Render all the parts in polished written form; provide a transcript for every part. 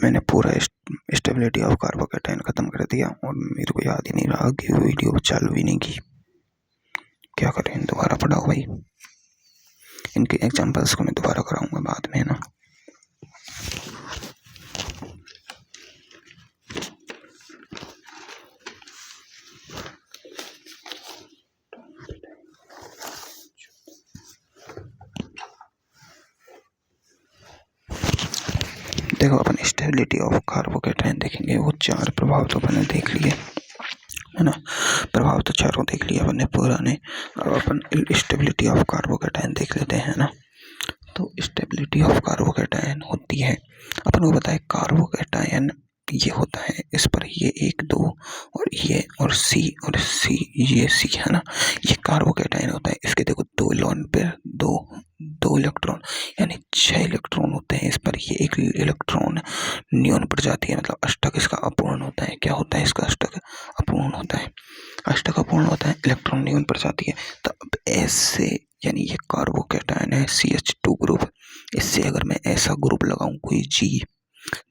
मैंने पूरा stability of carbocation ख़त्म कर दिया और मेरे को याद ही नहीं रहा कि वीडियो चालू भी नहीं की। क्या करें, दोबारा पढ़ाओ भाई। इनके एग्जांपल्स को मैं दोबारा कराऊंगा बाद में ना। देखो, अपन स्टेबिलिटी ऑफ कार्बोकेटायन देखेंगे। वो 4 प्रभाव तो अपन देख लिए है ना, प्रभाव तो चारों देख लिया अपन ने पुराने। अब अपन स्टेबिलिटी ऑफ कार्बोकेटायन देख लेते हैं ना। तो स्टेबिलिटी ऑफ कार्बोकेटायन होती है, अपन को पता है कार्बोकेटायन ये होता है, इस पर ये 1 2 और ये और सी ये सी है ना, ये कार्बोकेटायन होता है। इसके देखो 2 लोन पेयर, 2 इलेक्ट्रॉन यानी 6 इलेक्ट्रॉन होते हैं इस पर। ये 1 इलेक्ट्रॉन नियॉन पर जाती है, मतलब अष्टक इसका अपूर्ण होता है। क्या होता है इसका? अष्टक अपूर्ण होता है। अष्टक अपूर्ण होता है, इलेक्ट्रॉन नियॉन पर जाती है। तो अब ऐसे यानी ये कार्बोकेटायन है CH2 ग्रुप। इससे अगर मैं ऐसा ग्रुप लगाऊं कोई G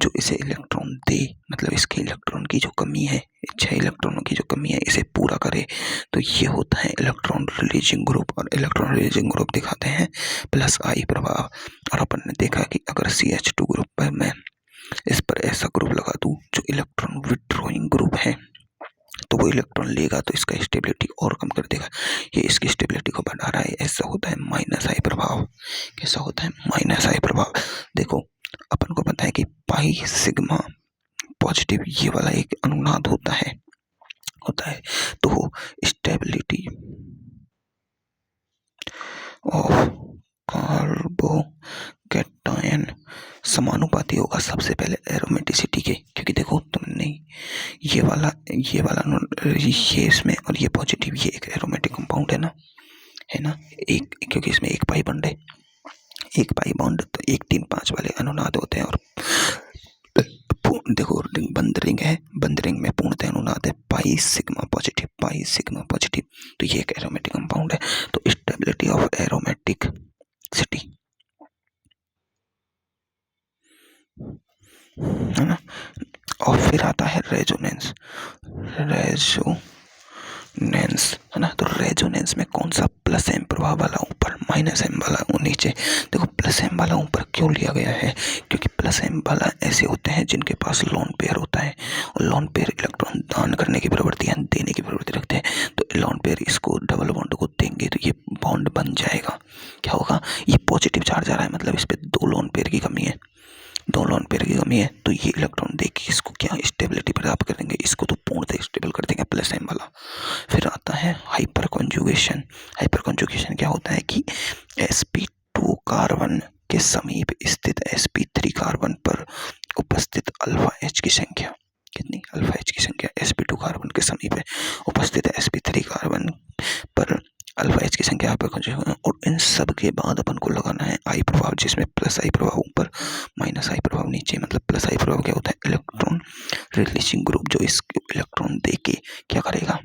जो इसे इलेक्ट्रॉन दे, मतलब इसके इलेक्ट्रॉन की जो कमी है, 6 इलेक्ट्रॉनों की जो कमी है, इसे पूरा करे, तो ये होता है इलेक्ट्रॉन रिलीजिंग ग्रुप। और इलेक्ट्रॉन रिलीजिंग ग्रुप दिखाते हैं +I प्रभाव। और अपन ने देखा कि अगर CH2 ग्रुप पर मैं इस पर ऐसा ग्रुप लगा दूं जो इलेक्ट्रॉन विड्रॉइंग ग्रुप है, तो वो इलेक्ट्रॉन लेगा तो इसका स्टेबिलिटी और कम कर देगा। ये इसकी स्टेबिलिटी को बढ़ा रहा है। ऐसा होता है -I प्रभाव। कैसा होता है? -I प्रभाव। देखो, अपन को पता है कि पाई सिग्मा पॉजिटिव ये वाला एक अनुनाद होता है। तो स्टेबिलिटी ऑफ कार्बोकेटायन समानुपाती होगा सबसे पहले एरोमेटिसिटी के, क्योंकि देखो तुमने ये वाला ये इसमें और ये पॉजिटिव, ये एक एरोमेटिक कंपाउंड है ना, एक, क्योंकि इसमें एक पाई बॉन्ड है, एक पाई बॉन्ड, तो 1 3 5 वाले अनुनाद होते हैं। और देखो बंद रिंग है, बंद रिंग में पूर्णतः अनुनाद है पाई सिग्मा पॉजिटिव। तो ये एक एरोमेटिक कंपाउंड है। तो स्टेबिलिटी ऑफ एरोमेटिक सिटी है ना। और फिर आता है रेजोनेंस है ना। तो रेजोनेंस में कौन सा? +M प्रभाव वाला ऊपर, -M वाला नीचे। देखो +M वाला ऊपर क्यों लिया गया है? क्योंकि +M वाला ऐसे होते हैं जिनके पास लोन पेयर होता है, और लोन पेयर इलेक्ट्रॉन दान करने की प्रवृत्ति या देने की प्रवृत्ति रखते हैं। तो लोन पेयर इसको डबल बॉन्ड को देंगे तो ये बॉन्ड बन जाएगा। क्या होगा? ये पॉजिटिव चार्ज आ रहा है, मतलब इस पे 2 लोन पेयर की कमी है, 2 लोन पेयर की कमी है। तो ये इलेक्ट्रॉन देके इसको क्या स्टेबिलिटी प्राप्त कर देंगे, इसको तो पूर्णतः स्टेबल कर देंगे +M वाला। फिर आता है हाइपर कॉन्जुगेशन। हाइपर कॉन्जुगेशन क्या होता है कि sp2 कार्बन के समीप स्थित sp3 कार्बन पर उपस्थित अल्फा H की संख्या, कितनी? अल्फा H की संख्या sp2 कार्बन के समीप है उपस्थित sp3 कार्बन पर अल्फा H की संख्या पर कॉन्जुगेशन। और इन सब के बाद अपन को लगाना है I प्रभाव, जिसमें +I प्रभाव ऊपर, -I प्रभाव नीचे। मतलब +I प्रभाव क्या होता है? इलेक्ट्रॉन रिलीजिंग ग्रुप, जो इस इलेक्ट्रॉन देके क्या करेगा?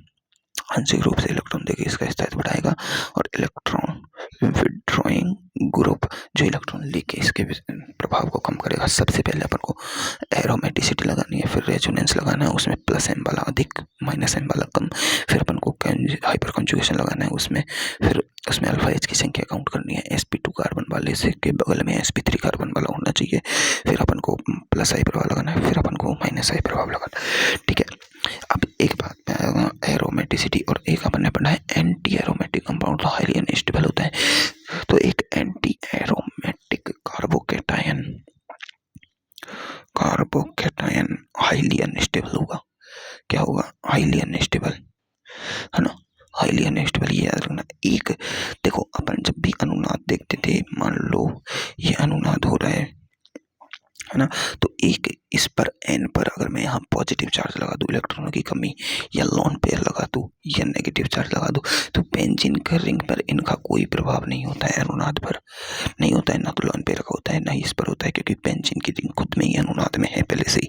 आंशिक रूप से इलेक्ट्रॉन देके इसका स्थायित्व बढ़ाएगा। और इलेक्ट्रॉन विड्रॉइंग ग्रुप जो इलेक्ट्रॉन लेके इसके प्रभाव को कम करेगा। सबसे पहले अपन को एरोमेटिसिटी लगानी है, फिर रेजोनेंस लगाना है, उसमें +M वाला अधिक, -M वाला कम। फिर अपन को हाइपर कॉन्जुगेशन लगाना है, फिर उसमें अल्फा H की संख्या काउंट करनी है। sp2 कार्बन वाले से के बगल में sp3 कार्बन वाला होना चाहिए। फिर अपन को +I प्रभाव लगाना है, फिर अपन को -I प्रभाव लगाना है। ठीक है। अब एक बात में आएगा एरोमेटिसिटी, और एक अपन ने पढ़ा है एंटी एरोमेटिक कंपाउंड, तो हाईली अनस्टेबल होता है। तो एक anti aromatic carbocation highly unstable होगा। क्या होगा? हाईली अनस्टेबल है ना, हाईली अनस्टेबल। ये याद रखना। एक देखो, अपन जब भी अनुनाद देखते थे, मान लो ये अनुनाद हो रहा है ना, तो एक इस पर N पर अगर मैं यहाँ पॉजिटिव चार्ज लगा दूं, इलेक्ट्रॉनों की कमी, या लोन पेयर लगा दूं, या नेगेटिव चार्ज लगा दूं, तो बेंजीन का रिंग पर इनका कोई प्रभाव नहीं होता है, अनुनाद पर नहीं होता है। ना तो लोन पेयर का होता है, ना ही इस पर होता है, क्योंकि बेंजीन की रिंग खुद में ही अनुनाद में है पहले से ही।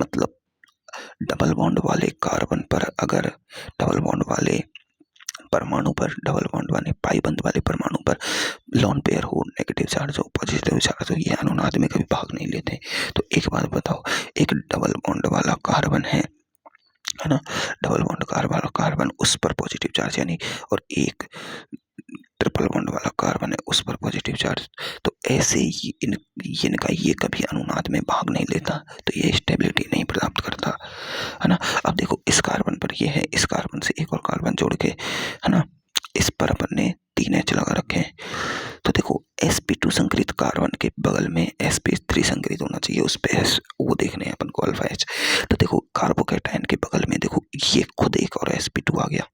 मतलब डबल बॉन्ड वाले कार्बन पर अगर डबल बॉन्ड वाले परमाणु पर, डबल बॉन्ड वाले पाई बंद वाले परमाणु पर लोन पेयर हो, नेगेटिव चार्ज हो, पॉजिटिव चार्ज हो, ये अनुनाद में कभी भाग भाग नहीं लेते। तो एक बात बताओ, एक डबल बॉन्ड वाला कार्बन है ना, डबल बॉन्ड कार्बन कार्बन उस पर पॉजिटिव चार्ज यानी, और एक ट्रिपल बॉन्ड वाला कार्बन है उस पर पॉजिटिव चार्ज, तो ऐसे ही इनका ये कभी अनुनाद में भाग नहीं लेता, तो ये स्टेबिलिटी नहीं प्राप्त करता, है ना। अब देखो इस कार्बन पर ये है, इस कार्बन से एक और कार्बन जोड़ के, है ना, इस पर अपन ने 3H लगा रखे हैं। तो देखो sp2 संकरित कार्बन के बगल में sp3 संकरित होना चाहिए, उस पे वो देखने हैं अपन को अल्फा H। तो देखो कार्बोकैटायन के बगल में देखो ये खुद एक और sp2 आ गया,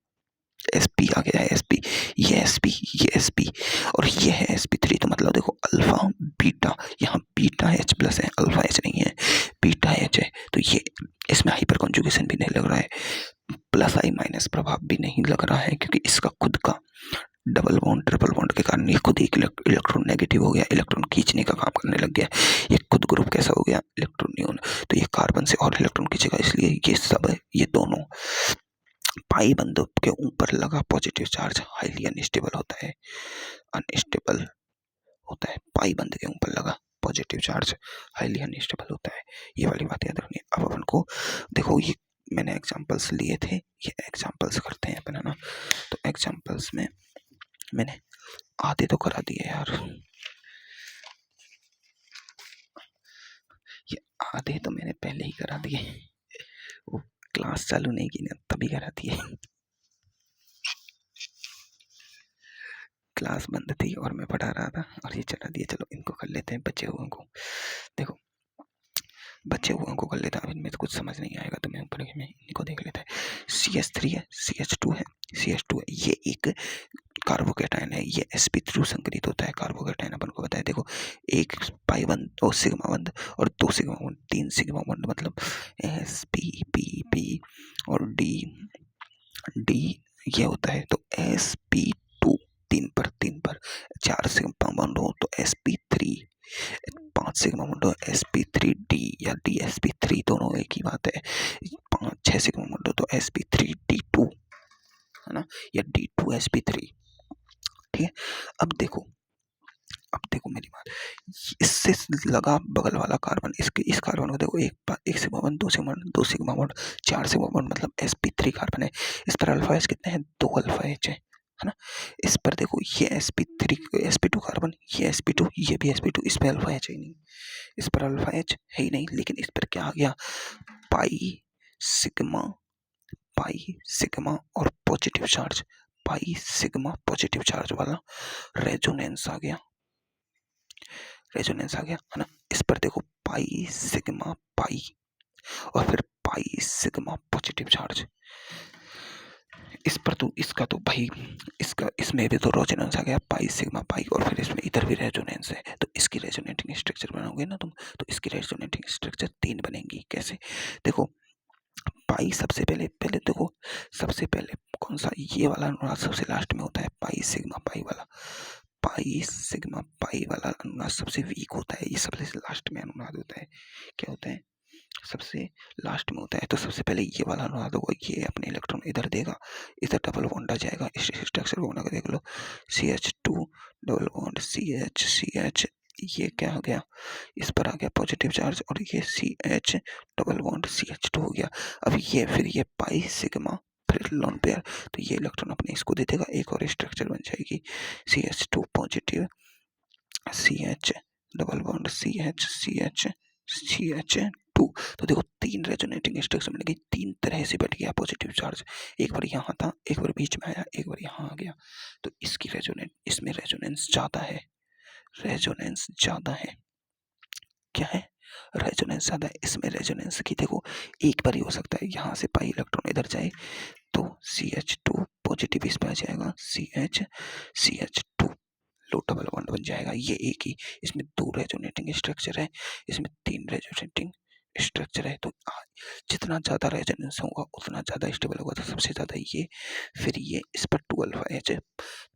sp आ गया है, sp, ये sp, ये sp और ये है sp3। तो मतलब देखो अल्फा बीटा, यहाँ बीटा H प्लस है, अल्फा H नहीं है, बीटा H है। तो ये इसमें हाइपर कॉन्जुगेशन भी नहीं लग रहा है, प्लस आई माइनस प्रभाव भी नहीं लग रहा है, क्योंकि इसका खुद का डबल बॉन्ड ट्रिपल बॉन्ड के कारण ये खुद एक इलेक्ट्रॉन नेगेटिव हो गया, इलेक्ट्रॉन खींचने का काम करने लग गया। ये खुद ग्रुप कैसा हो गया, इलेक्ट्रॉन नियॉन। तो ये कार्बन से और इलेक्ट्रॉन खींचेगा, इसलिए ये सब है, ये दोनों पाई बंधों के ऊपर लगा पॉजिटिव चार्ज हाईली अनस्टेबल होता है, अनस्टेबल होता है। पाई बंध के ऊपर लगा पॉजिटिव चार्ज हाईली अनस्टेबल होता है, ये वाली बात याद रखनी है। अब अपन को देखो, ये मैंने एग्जांपल्स लिए थे, ये एग्जांपल्स करते हैं अपन, है ना। तो एग्जांपल्स में मैंने आधे तो करा दिए यार, ये आधे तो मैंने पहले ही करा दिए, वो क्लास चालू नहीं की ना तभी करा दिए, क्लास बंद थी और मैं पढ़ा रहा था और ये चला दिए। चलो इनको कर लेते हैं बचे हुए को। देखो बचे हुए को कर लेता, अब इनमें तो कुछ समझ नहीं आएगा तो मैं ऊपर में इनको देख लेता है। CH3 है, CH2 है, CH2 है, ये एक कार्बोकैटायन है, ये sp3 संकरित होता है कार्बोकैटायन, अपन को बताया। देखो एक पाई बंद और सिग्मा बंद और 2 सिग्मा बंद, 3 सिग्मा बंद, मतलब sp p और d ये होता है। तो sp2 3 पर 4 सिग्मा बंद हो तो sp3, 5 सिग्मा बंद हो sp3d या dsp3, दोनों एक ही बात है। 6 सिग्मा बंद हो तो sp3d2, है ना, या d2sp3, ठीक है। अब देखो मेरी बात, इससे लगा बगल वाला कार्बन, इस कार्बन को देखो, एक sigma bond, 2 sigma bond, 2 sigma bond, 4 sigma bond, मतलब sp3 कार्बन है। इस पर अल्फा H कितने हैं, 2 अल्फा H है ना। इस पर देखो ये sp3 sp2 कार्बन, ये sp2, ये भी sp2, इस पर अल्फा H है ही नहीं, इस पर अल्फा H है ही नहीं, लेकिन इस पर क्या आ गया, पाई सिग्मा और positive charge, pi sigma positive charge वाला रेजोनेंस आ गया, है ना। इस पर देखो पाई सिग्मा पाई और फिर पाई सिग्मा पॉजिटिव चार्ज, इस पर तो इसका तो भाई इसमें भी तो रेजोनेंस आ गया, पाई सिग्मा पाई, और फिर इसमें इधर भी रेजोनेंस है। तो इसकी रेजोनेटिंग स्ट्रक्चर बनाओगे ना तुम, तो इसकी रेजोनेटिंग स्ट्रक्चर 3 बनेंगी। कैसे, देखो पाई सबसे पहले देखो, सबसे पहले कौन सा, ये वाला अनुनाद सबसे लास्ट में होता है, पाई सिग्मा पाई वाला अनुनाद सबसे वीक होता है, ये सबसे लास्ट में अनुनाद होता है। क्या होता है, सबसे लास्ट में होता है। तो सबसे पहले ये वाला अनुनाद होगा, ये अपने इलेक्ट्रॉन इधर देगा, इधर डबल बॉन्ड आ जाएगा। इस स्ट्रक्चर को बना के देख लो, CH2 डबल बॉन्ड CH, ये क्या हो गया, इस पर आ गया पॉजिटिव चार्ज, और ये CH डबल बॉन्ड CH2 हो गया। अब ये फिर ये पाई सिग्मा फिर लोन पेयर, तो ये इलेक्ट्रॉन अपने इसको दे देगा, एक और स्ट्रक्चर बन जाएगी, CH2 positive CH double bond CH2। तो देखो 3 रेजोनेटिंग स्ट्रक्चर मिल गई, 3 तरह से बैठ गया पॉजिटिव चार्ज, एक बार यहाँ था, एक बार बीच में आया, एक बार यहाँ आ गया। तो इसकी इसमें रेजोनेंस ज्यादा है, क्या है, रेजोनेंस ज्यादा है। इसमें रेजोनेंस की देखो एक बार ही हो सकता है, यहाँ से पाई इलेक्ट्रॉन इधर जाए तो CH2 पॉजिटिव इस पे आ जाएगा, CH2 लो डबल बॉन्ड बन जाएगा, ये एक ही। इसमें 2 रेजोनेटिंग स्ट्रक्चर है, इसमें 3 रेजोनेटिंग स्ट्रक्चर है। तो जितना ज्यादा रेजोनेंस होगा उतना ज्यादा स्टेबल होगा, तो सबसे ज्यादा ये, फिर ये, इस पर 2 अल्फा H है।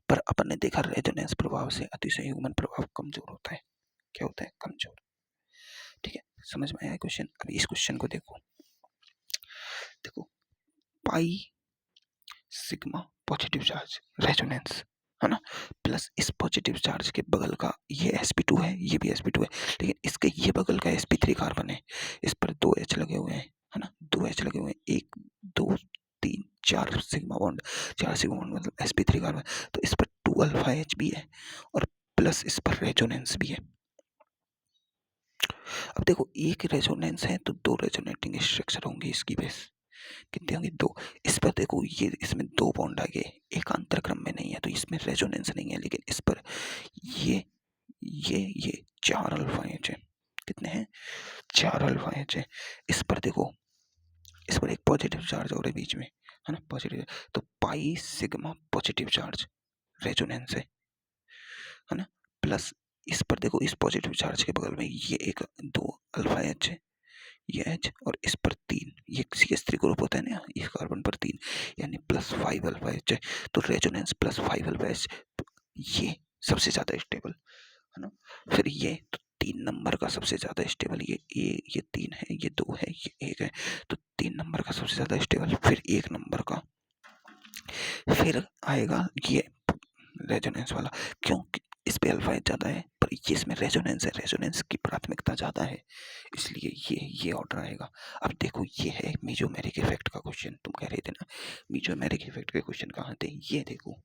पर अपन ने देखा रेजोनेंस प्रभाव से अतिसंयुग्मन प्रभाव कमजोर होता है, क्या होता है, कमजोर। ठीक है, समझ में आया क्वेश्चन। अभी इस क्वेश्चन को देखो pi sigma positive charge resonance, है ना, प्लस इस पॉजिटिव चार्ज के बगल का ये sp2 है, ये भी sp2 है, लेकिन इसके ये बगल का sp3 कार्बन है, इस पर 2 H लगे हुए हैं, है ना, 2 H लगे हुए हैं, 1 2 3 4 सिग्मा बॉन्ड, 4 सिग्मा बॉन्ड मतलब sp3 कार्बन, तो इस पर 2 अल्फा H भी है और प्लस इस पर रेजोनेंस भी है। अब देखो एक रेजोनेंस है तो 2 रेजोनेटिंग स्ट्रक्चर होंगे इसकी बेस, कितने होंगे 2। इस पर देखो ये इसमें 2 बॉन्ड आ गए, एक अंतर क्रम में नहीं है तो इसमें रेजोनेंस नहीं है, लेकिन इस पर ये ये 4 अल्फा एच है, कितने हैं 4 अल्फा एच है। इस पर देखो इस पर एक पॉजिटिव चार्ज हो रहा है बीच में, है ना, पॉजिटिव, तो pi sigma positive charge resonance है ना, प्लस इस पर देखो इस पॉजिटिव चार्ज के बगल में ये एक 2 अल्फा एच है, ये एच, और इस पर 3, ये CH3 ग्रुप होता है ना, इस कार्बन पर 3 यानी +5 अल्फा एच है, तो रेजोनेंस +5 अल्फा एच, ये सबसे ज्यादा स्टेबल, है ना। फिर ये तो 3 नंबर का सबसे ज्यादा स्टेबल, ये 3 है, ये 2 है, ये 1 है, तो 3 नंबर का सबसे ज्यादा स्टेबल, फिर 1 नंबर का, फिर आएगा ये रेजोनेंस वाला, क्योंकि इस पे अल्फा एच ज्यादा है पर ये इसमें रेजोनेंस है, रेजोनेंस की प्राथमिकता ज्यादा है, इसलिए ये ऑर्डर आएगा। अब देखो ये है मीजोमेरिक इफेक्ट का क्वेश्चन, तुम कह रहे थे ना मीजोमेरिक इफेक्ट के क्वेश्चन कहाँ थे, ये देखो,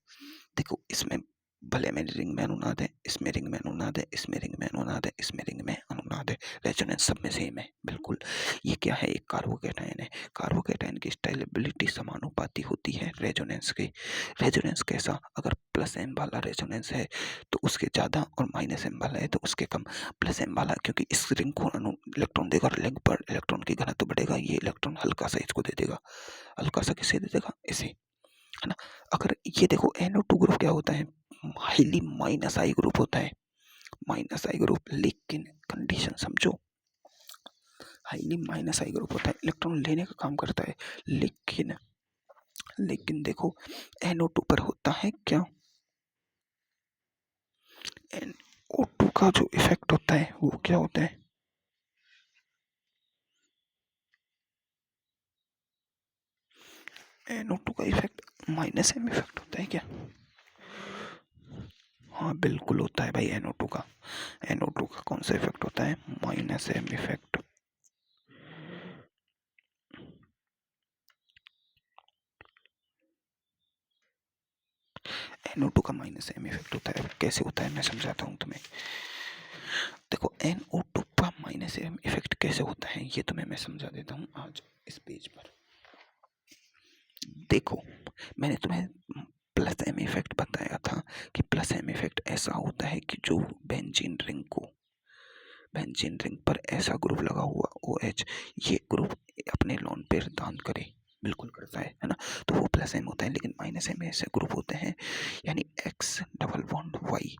देखो इसमें भले में रिंग में अनुनाद है, इसमें रिंग में अनुनाद है, इसमें रिंग में अनुनाद है, इसमें रिंग में अनुनाद है, रेजोनेंस सब में सेम है बिल्कुल। ये क्या है, एक कार्बोकैटायन है, कार्बोकैटायन की स्टेबिलिटी समानुपाती होती है रेजोनेंस की। रेजोनेंस कैसा, अगर +m वाला रेजोनेंस है तो उसके ज़्यादा, और -m वाला है तो उसके कम। +m वाला क्योंकि इस रिंग को इलेक्ट्रॉन देगा, रिंग पर इलेक्ट्रॉन की घनत्व बढ़ेगा, ये इलेक्ट्रॉन हल्का सा इसको दे देगा, हल्का सा किसे दे देगा, इसे, है ना। अगर ये देखो NO2 ग्रुप क्या होता है, हाईली -I ग्रुप होता है, -I ग्रुप, लेकिन कंडीशन समझो, हाईली -I ग्रुप होता है, इलेक्ट्रॉन लेने का काम करता है, लेकिन देखो NO2 पर होता है क्या, NO2 का जो इफेक्ट होता है वो क्या होता है, NO2 का इफेक्ट -M इफेक्ट होता है क्या, हाँ बिल्कुल होता है भाई, NO2 का कौन सा इफेक्ट होता है, -M इफेक्ट। NO2 का -M इफेक्ट होता है, कैसे होता है मैं समझाता हूँ तुम्हें। देखो NO2 का -M इफेक्ट कैसे होता है ये तुम्हें मैं समझा देता हूँ आज इस पेज पर। देखो मैंने तुम्हें +M इफेक्ट बताया था कि +M इफेक्ट ऐसा होता है कि जो बेंजीन रिंग पर ऐसा ग्रुप लगा हुआ OH, ये ग्रुप अपने लोन पेयर दान करे, बिल्कुल करता है ना, तो वो +M होता है। लेकिन -M ऐसे ग्रुप होते हैं, यानी X डबल बॉन्ड Y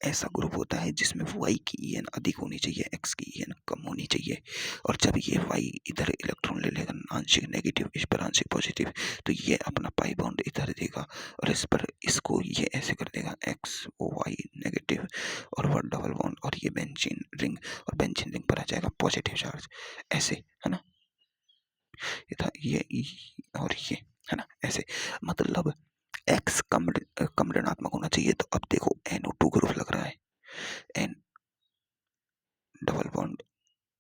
ऐसा ग्रुप होता है जिसमें Y की EN अधिक होनी चाहिए, X की EN कम होनी चाहिए, और जब ये Y इधर इलेक्ट्रॉन ले लेगा आंशिक नेगेटिव, इस पर आंशिक पॉजिटिव, तो ये अपना पाई बॉन्ड इधर देगा और इस पर इसको ये ऐसे कर देगा XY नेगेटिव और वो डबल बॉन्ड, और ये बेंजीन रिंग, और बेंजीन रिंग पर आ जाएगा पॉजिटिव चार्ज, ऐसे, है ना, ये था ये और ये, है ना, ऐसे, मतलब X कम ऋणात्मक होना चाहिए। तो अब देखो NO2 ग्रुप लग रहा है, N डबल बॉन्ड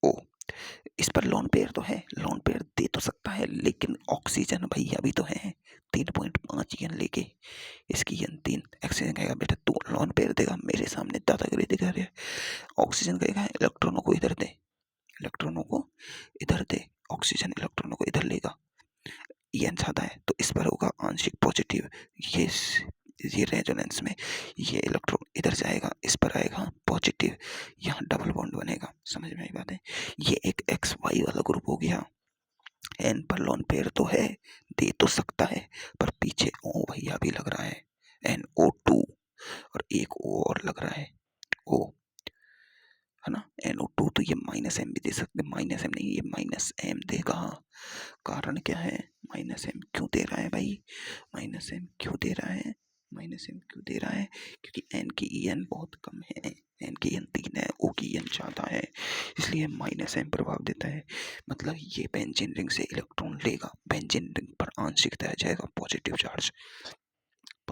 O, इस पर लोन पेयर तो है, लोन पेयर दे तो सकता है, लेकिन ऑक्सीजन भैया भी तो है 3.5 EN लेके, इसकी EN 3, ऑक्सीजन कहेगा बेटा तू लोन पेयर देगा, मेरे सामने दादागिरी दिखा रहे, ऑक्सीजन कहेगा इलेक्ट्रॉनों को इधर दे, इलेक्ट्रॉनों को इधर दे, ऑक्सीजन इलेक्ट्रॉनों को इधर लेगा, EN ज्यादा है तो इस पर होगा आंशिक पॉजिटिव, ये रेजोनेंस में ये इलेक्ट्रॉन इधर जाएगा, इस पर आएगा पॉजिटिव, यहाँ डबल बॉन्ड बनेगा, समझ में आई बात है। ये एक XY वाला ग्रुप हो गया, N पर लोन पेयर तो है, दे तो सकता है, पर पीछे O भैया भी लग रहा है, NO2, और एक O और लग रहा है O, है ना, NO2, तो ये -M भी दे सकते, -M नहीं, ये -M देगा। कारण क्या है, -M क्यों दे रहा है भाई, -M क्यों दे रहा है, -M क्यों दे रहा है, क्योंकि N की EN बहुत कम है, N की EN 3 है, O की EN ज़्यादा है, इसलिए -M प्रभाव देता है। मतलब ये बेंजीन रिंग से इलेक्ट्रॉन लेगा, बेंजीन रिंग पर आंशिक आ जाएगा पॉजिटिव चार्ज,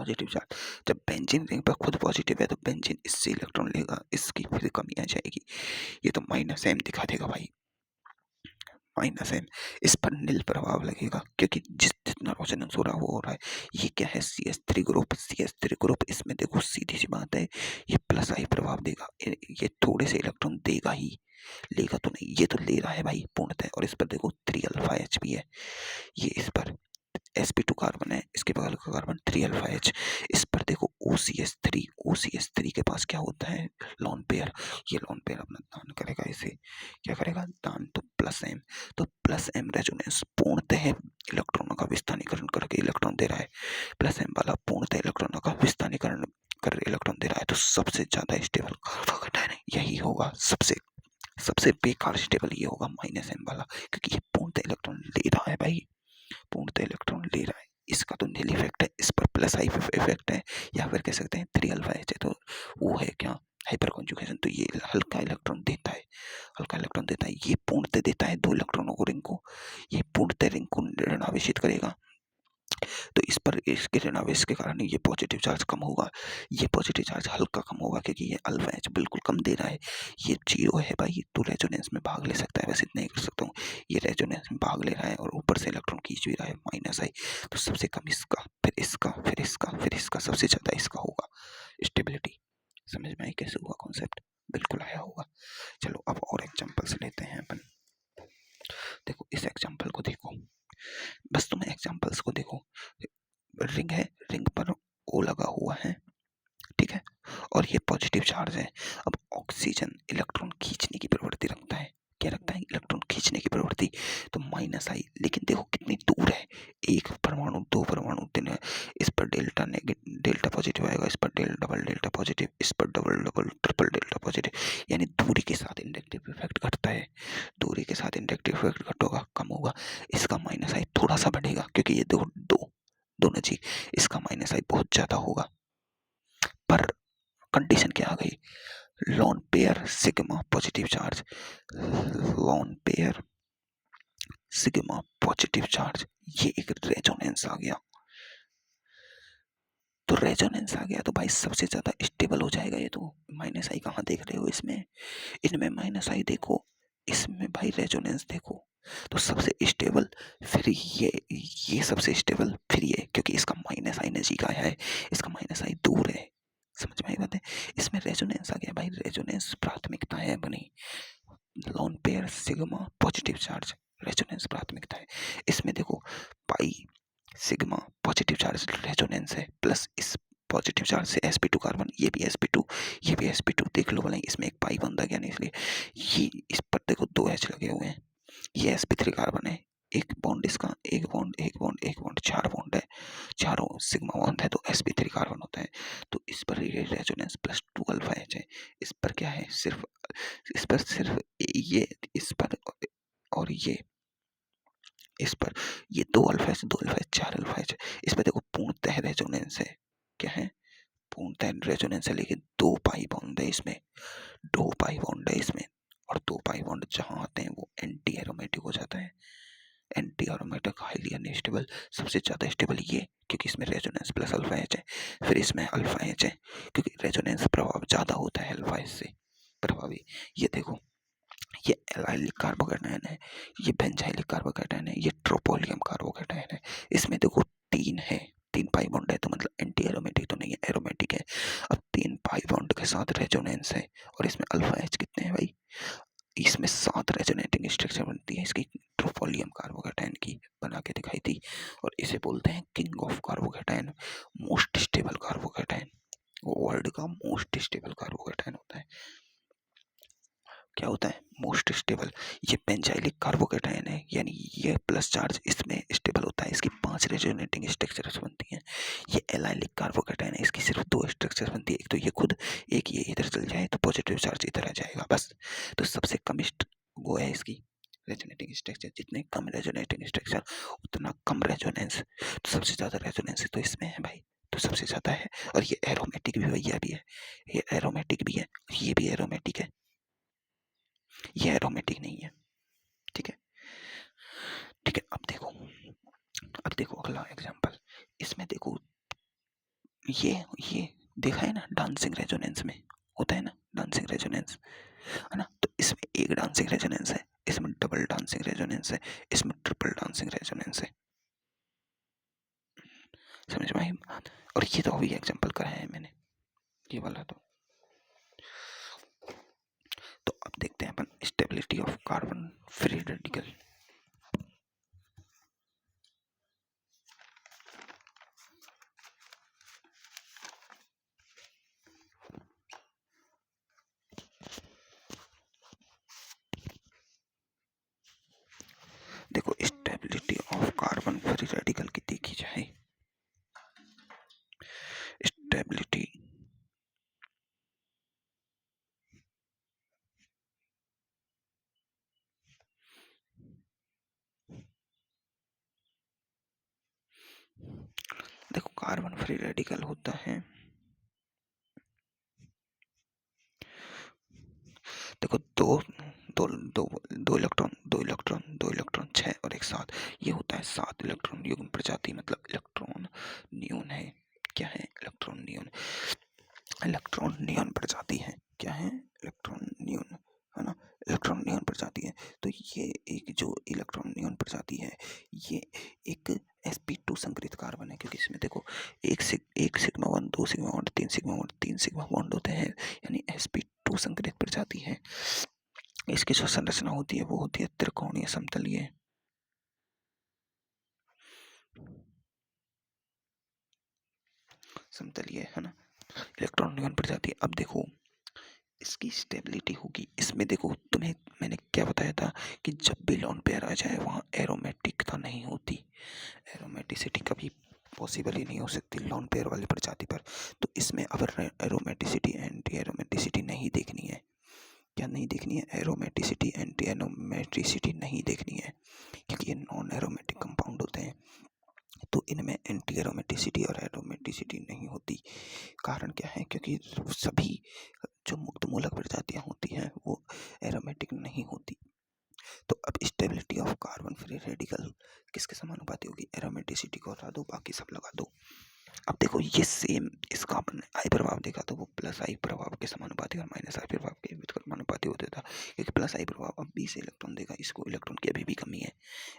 पॉजिटिव चार्ज। जब बेंजीन रिंग पर खुद पॉजिटिव है तो बेंजीन इससे इलेक्ट्रॉन लेगा, इसकी फिर कमी आ जाएगी, ये तो माइनस एम दिखा देगा भाई, माइनस एम। इस पर नील प्रभाव लगेगा क्योंकि जितना रेजोनेंस हो रहा है वो हो रहा है। ये क्या है, CH3 ग्रुप, CH3 ग्रुप, इसमें देखो सीधी सी बात है, ये प्लस आई प्रभाव देगा, ये थोड़े से इलेक्ट्रॉन देगा ही, लेगा तो नहीं, ये तो ले रहा है भाई पूर्णतः। और इस पर देखो 3 अल्फा एच भी है, ये इस पर sp2 कार्बन है, इसके बगल का कार्बन 3 अल्फा एच। इस पर देखो OCH3, OCH3 के पास क्या होता है, लॉन पेयर, ये लॉन पेयर अपना दान करेगा, इसे क्या करेगा, दान, तो प्लस एम। तो प्लस एम रेजोनेंस पूर्णतः इलेक्ट्रॉनों का विस्थानीकरण करके इलेक्ट्रॉन दे रहा है, प्लस एम वाला पूर्णतः इलेक्ट्रॉनों का विस्थानीकरण कर इलेक्ट्रॉन दे रहा है। तो सबसे ज्यादा स्टेबल कार्बोकेटायन यही होगा, सबसे सबसे बेकार स्टेबल ये होगा माइनस एम वाला, क्योंकि ये पूर्णतः इलेक्ट्रॉन ले रहा है भाई, पूर्णतः इलेक्ट्रॉन ले रहा है। इसका तो नील इफेक्ट है, इस पर प्लस आई इफेक्ट है, या फिर कह सकते हैं 3 अल्फा एच है, तो वो है क्या, हाइपर कॉन्जुगेशन। तो ये हल्का इलेक्ट्रॉन देता है, हल्का इलेक्ट्रॉन देता है, ये पूर्णतः देता है 2 इलेक्ट्रॉनों को रिंग को, ये पूर्णतः रिंग को ऋणावेशित करेगा। तो इस पर इसके ऋणावेश के कारण ये पॉजिटिव चार्ज कम होगा, ये पॉजिटिव चार्ज हल्का कम होगा, क्योंकि ये अल्फा एच बिल्कुल कम दे रहा है, ये 0 है भाई, तो रेजोनेंस में भाग ले सकता है, बस इतना ही कर सकता हूँ, ये रेजोनेंस में भाग ले रहा है और ऊपर से इलेक्ट्रॉन खींच भी रहा है, माइनस आई। तो सबसे कम इसका, फिर इसका, फिर इसका, फिर इसका, सबसे ज्यादा इसका होगा स्टेबिलिटी। समझ में आई कैसे हुआ कॉन्सेप्ट, बिल्कुल आया होगा। चलो अब और एग्जांपल्स लेते हैं अपन। देखो इस एग्जांपल को देखो, बस तुम्हें एग्जांपल्स को देखो। रिंग है, रिंग पर ओ लगा हुआ है, ठीक है, और ये पॉजिटिव चार्ज है। अब ऑक्सीजन इलेक्ट्रॉन खींचने की प्रवृत्ति रखता है, क्या रखता है, इलेक्ट्रॉन खींचने की प्रवृत्ति, तो माइनस आई। लेकिन देखो कितनी दूर है, एक परमाणु, दो परमाणु, तीन है। इस पर डेल्टा नेगेटिव, डेल्टा पॉजिटिव आएगा, इस पर डबल डेल्टा पॉजिटिव, इस पर double double triple delta positive, यानी दूरी के साथ इंडक्टिव इफेक्ट घटता है, दूरी के साथ इंडक्टिव इफेक्ट घटोगा, कम होगा। इसका माइनस आई थोड़ा सा बढ़ेगा क्योंकि ये देखो दो दो नजीक, इसका माइनस आई बहुत ज्यादा होगा। पर कंडीशन क्या आ गई, loan pair sigma positive charge, loan pair sigma positive charge, ये एक रेजोनेंस आ गया। तो रेजोनेंस आ गया तो भाई सबसे ज्यादा स्टेबल हो जाएगा ये। तो माइनस आई कहाँ देख रहे हो, इसमें, इनमें माइनस आई देखो, इसमें भाई रेजोनेंस देखो, तो सबसे स्टेबल, फिर ये सबसे स्टेबल, फिर ये, क्योंकि इसका माइनस आई नजीक आया है, इसका माइनस आई दूर है। समझ में आई बात है, इसमें रेजोनेंस आ गया भाई, रेजोनेंस प्राथमिकता है बनी, loan pair sigma positive charge resonance प्राथमिकता है। इसमें देखो pi sigma positive charge resonance है, प्लस इस पॉजिटिव चार्ज से sp2 कार्बन, ये भी sp2, ये भी sp2, देख लो भला इसमें एक पाई बंदा गया नहीं, इसलिए ये इस पर देखो 2 H लगे हुए हैं, ये sp3 कार्बन है, एक बॉन्ड इसका, एक बॉन्ड, एक बॉन्ड, एक बॉन्ड, 4 बॉन्ड है, चारों सिग्मा बॉन्ड है, तो sp3 कार्बन होता है। तो इस पर रेजोनेंस प्लस 2 अल्फा एच है। इस पर क्या है, सिर्फ इस पर सिर्फ ये, इस पर और ये, इस पर ये 2 alpha H, 2 alpha H, 4 alpha H. इस पर देखो पूर्णतः रेजोनेंस है, क्या है, पूर्णतः रेजोनेंस है, लेकिन 2 पाई बॉन्ड है इसमें, 2 पाई बॉन्ड है इसमें, और 2 पाई बॉन्ड जहां आते हैं वो एंटी एरोमेटिक हो जाता है, एंटी एरोमेटिक हाईली अनस्टेबल। सबसे ज्यादा स्टेबल ये, क्योंकि इसमें रेजोनेंस प्लस अल्फा एच है, फिर इसमें अल्फा एच है, क्योंकि रेजोनेंस प्रभाव ज्यादा होता है अल्फा एच से प्रभावी। ये देखो ये एलाइलिक कार्बोकेटायन है, ये बेंजाइलिक कार्बोकेटायन है, ये ट्रोपोलियम कार्बोकेटायन है। इसमें देखो 3 है, 3 पाई बॉन्ड है, तो मतलब एंटी एरोमेटिक तो नहीं है, एरोमेटिक है। अब 3 पाई बॉन्ड के साथ रेजोनेंस है, और इसमें अल्फा एच कितने हैं भाई, इसमें 7 रेजोनेटिंग स्ट्रक्चर बनती है इसकी, ट्रोपोलियम कार्बोकेटायन की बना के दिखाई थी। और इसे बोलते हैं king of carbocation, most stable carbocation, world का मोस्ट स्टेबल कार्बोकेटायन होता है। क्या होता है, मोस्ट स्टेबल। ये बेंजाइलिक कार्बोकेटायन है, यानी ये प्लस चार्ज इसमें स्टेबल होता है, इसकी 5 रेजोनेटिंग स्ट्रक्चर्स बनती हैं। ये एलाइलिक कार्बोकेटायन है, इसकी सिर्फ 2 स्ट्रक्चर बनती है, एक तो ये खुद, एक ये इधर चल जाए तो पॉजिटिव चार्ज इधर आ जाएगा बस। तो सबसे कम वो है इसकी रेजोनेटिंग स्ट्रक्चर, जितने कम रेजोनेटिंग स्ट्रक्चर उतना कम रेजोनेंस। तो सबसे ज्यादा रेजोनेंस तो इसमें है भाई, तो सबसे ज्यादा है। और ये एरोमेटिक भी भैया भी है, ये एरोमेटिक भी है, ये भी एरोमेटिक है, ये एरोमेटिक नहीं है, ठीक है, ठीक है। अब देखो अगला एग्जांपल, इसमें देखो ये देखा है ना, डांसिंग रेजोनेंस में होता है ना, डांसिंग रेजोनेंस है ना। तो इसमें एक डांसिंग रेजोनेंस है, इसमें डबल डांसिंग रेजोनेंस है, इसमें ट्रिपल डांसिंग रेजोनेंस है। समझ में आई बात? और ये तो अभी एग्जांपल कराया है मैंने, ये वाला तो अब देखते हैं अपन stability of carbon free radical. देखो stability of carbon free radical की देखी जाए, स्टेबिलिटी देखो कार्बन फ्री रेडिकल होता है, देखो दो दो दो दो इलेक्ट्रॉन दो इलेक्ट्रॉन दो इलेक्ट्रॉन 6 और एक 7, ये होता है 7 इलेक्ट्रॉन युग्म प्रजाति, मतलब इलेक्ट्रॉन नियन है। क्या है? इलेक्ट्रॉन नियन, इलेक्ट्रॉन नियन प्रजाति है। क्या है? इलेक्ट्रॉन नियन, है ना, इलेक्ट्रॉन नियन प्रजाति है। तो ये एक जो इलेक्ट्रॉन नियन प्रजाति है, ये एक sp2 संकरित कार्बन है, क्योंकि इसमें देखो एक sigma 1 2 sigma 1 3 sigma 1 3 sigma bond होते हैं, यानी sp2 संकरित प्रजाति है। इसकी जो संरचना होती है वो होती है त्रिकोणीय समतलीय, समतलीय, है ना, इलेक्ट्रॉन नियन प्रजाति। अब देखो इसकी स्टेबिलिटी होगी, इसमें देखो तुम्हें मैंने क्या बताया था कि जब भी लोन पेयर आ जाए वहाँ एरोमेटिकता नहीं होती, एरोमेटिसिटी कभी पॉसिबल ही नहीं हो सकती लोन पेयर वाली प्रजाति पर। तो इसमें अगर एरोमेटिसिटी एंटी एरोमेटिसिटी नहीं देखनी है, क्या नहीं देखनी है? एरोमेटिसिटी एंटी एरोमेटिसिटी नहीं देखनी है, क्योंकि ये नॉन एरोमेटिक कंपाउंड होते हैं, तो इनमें एंटी एरोमेटिसिटी और एरोमेटिसिटी नहीं होती। कारण क्या है? क्योंकि सभी जो मुक्त मूलक प्रजातियां होती हैं वो एरोमेटिक नहीं होती। तो अब stability of carbon free radical किसके समानुपाती होगी? एरोमेटिसिटी को हटा दो, बाकी सब लगा दो। अब देखो ये सेम, इसका अपन आई प्रभाव देखा तो वो प्लस आई प्रभाव के समानुपाती और माइनस आई प्रभाव के समानुपाती होता था, क्योंकि प्लस आई प्रभाव अब 20 इलेक्ट्रॉन देगा, इसको इलेक्ट्रॉन की अभी भी कमी है,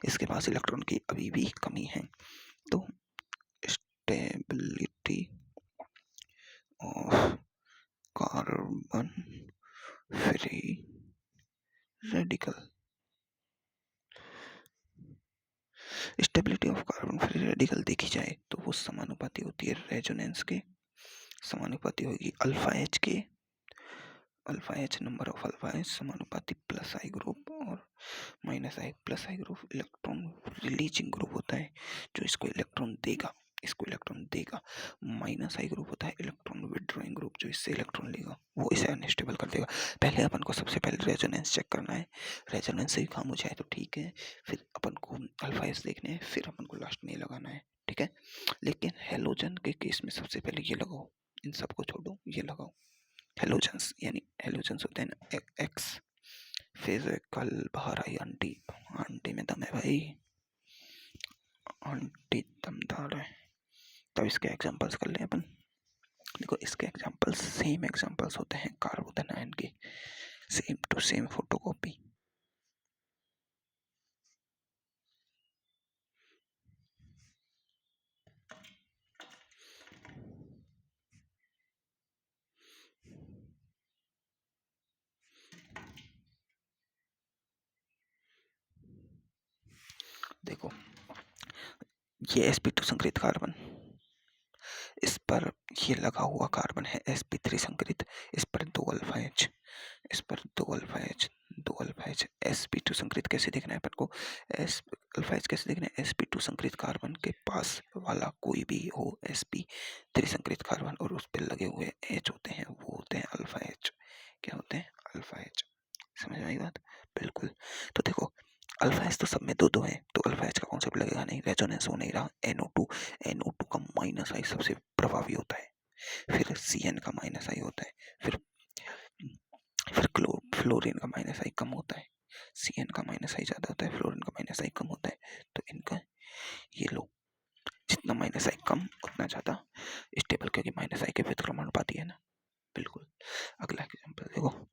इसके पास इलेक्ट्रॉन की अभी भी कमी है। तो stability of carbon free radical, stability of carbon free radical देखी जाए तो वो समानुपाती होती है रेजोनेंस के, समानुपाती होगी अल्फा एच के, alpha H number of alpha H समानुपाती प्लस आई ग्रुप और माइनस आई। प्लस आई ग्रुप इलेक्ट्रॉन रिलीजिंग ग्रुप होता है जो इसको इलेक्ट्रॉन देगा, इसको इलेक्ट्रॉन देगा। माइनस आई ग्रुप होता है इलेक्ट्रॉन विड्रॉइंग ग्रुप, जो इससे इलेक्ट्रॉन लेगा वो इसे अनस्टेबल कर देगा। पहले अपन को सबसे पहले रेजोनेंस चेक करना है, रेजोनेंस से ही काम हो जाए तो ठीक है, फिर अपन को अल्फा एच देखने हैं, फिर अपन को लास्ट में ये लगाना है, ठीक है। लेकिन हेलोजन के केस में सबसे पहले ये लगाओ, इन सबको छोड़ो, ये लगाओ हेलोजन्स, यानी हेलोजन्स होते हैं ना एक्स, फिर कल बाहर आई आंटी, आंटी में दम है भाई, आंटी दमदार है। तब इसके एग्जांपल्स कर लें अपन। देखो इसके एग्जांपल्स सेम एग्जांपल्स होते हैं कार्बोदनायन के, सेम टू सेम फोटोकॉपी। देखो ये sp2 संकरित कार्बन, इस पर ये लगा हुआ कार्बन है sp3 संकरित, इस पर 2 अल्फा एच, इस पर 2 alpha H, 2 alpha H. sp2 संकरित कैसे देखना है अपन को? अल्फा एच कैसे देखना है? sp2 संकरित कार्बन के पास वाला कोई भी हो sp3 संकरित कार्बन और उस पर लगे हुए एच होते हैं वो होते हैं अल्फा एच। क्या होते हैं? Alpha H. समझ में आई बात? बिल्कुल। तो देखो अल्फा एच तो सब में 2 है, तो अल्फा एच का कॉन्सेप्ट लगेगा नहीं, रेजोनेंस हो नहीं रहा। NO2, NO2 का माइनस आई सबसे प्रभावी होता है, फिर CN का माइनस आई होता है, फिर फ्लोरीन का माइनस आई कम होता है, CN का माइनस आई ज्यादा होता है, फ्लोरीन का माइनस आई कम होता है। तो इनका ये लो, जितना माइनस आई कम उतना ज्यादा स्टेबल, क्योंकि माइनस आई के व्युत्क्रमानुपाती है ना। बिल्कुल। अगला एग्जाम्पल देखो,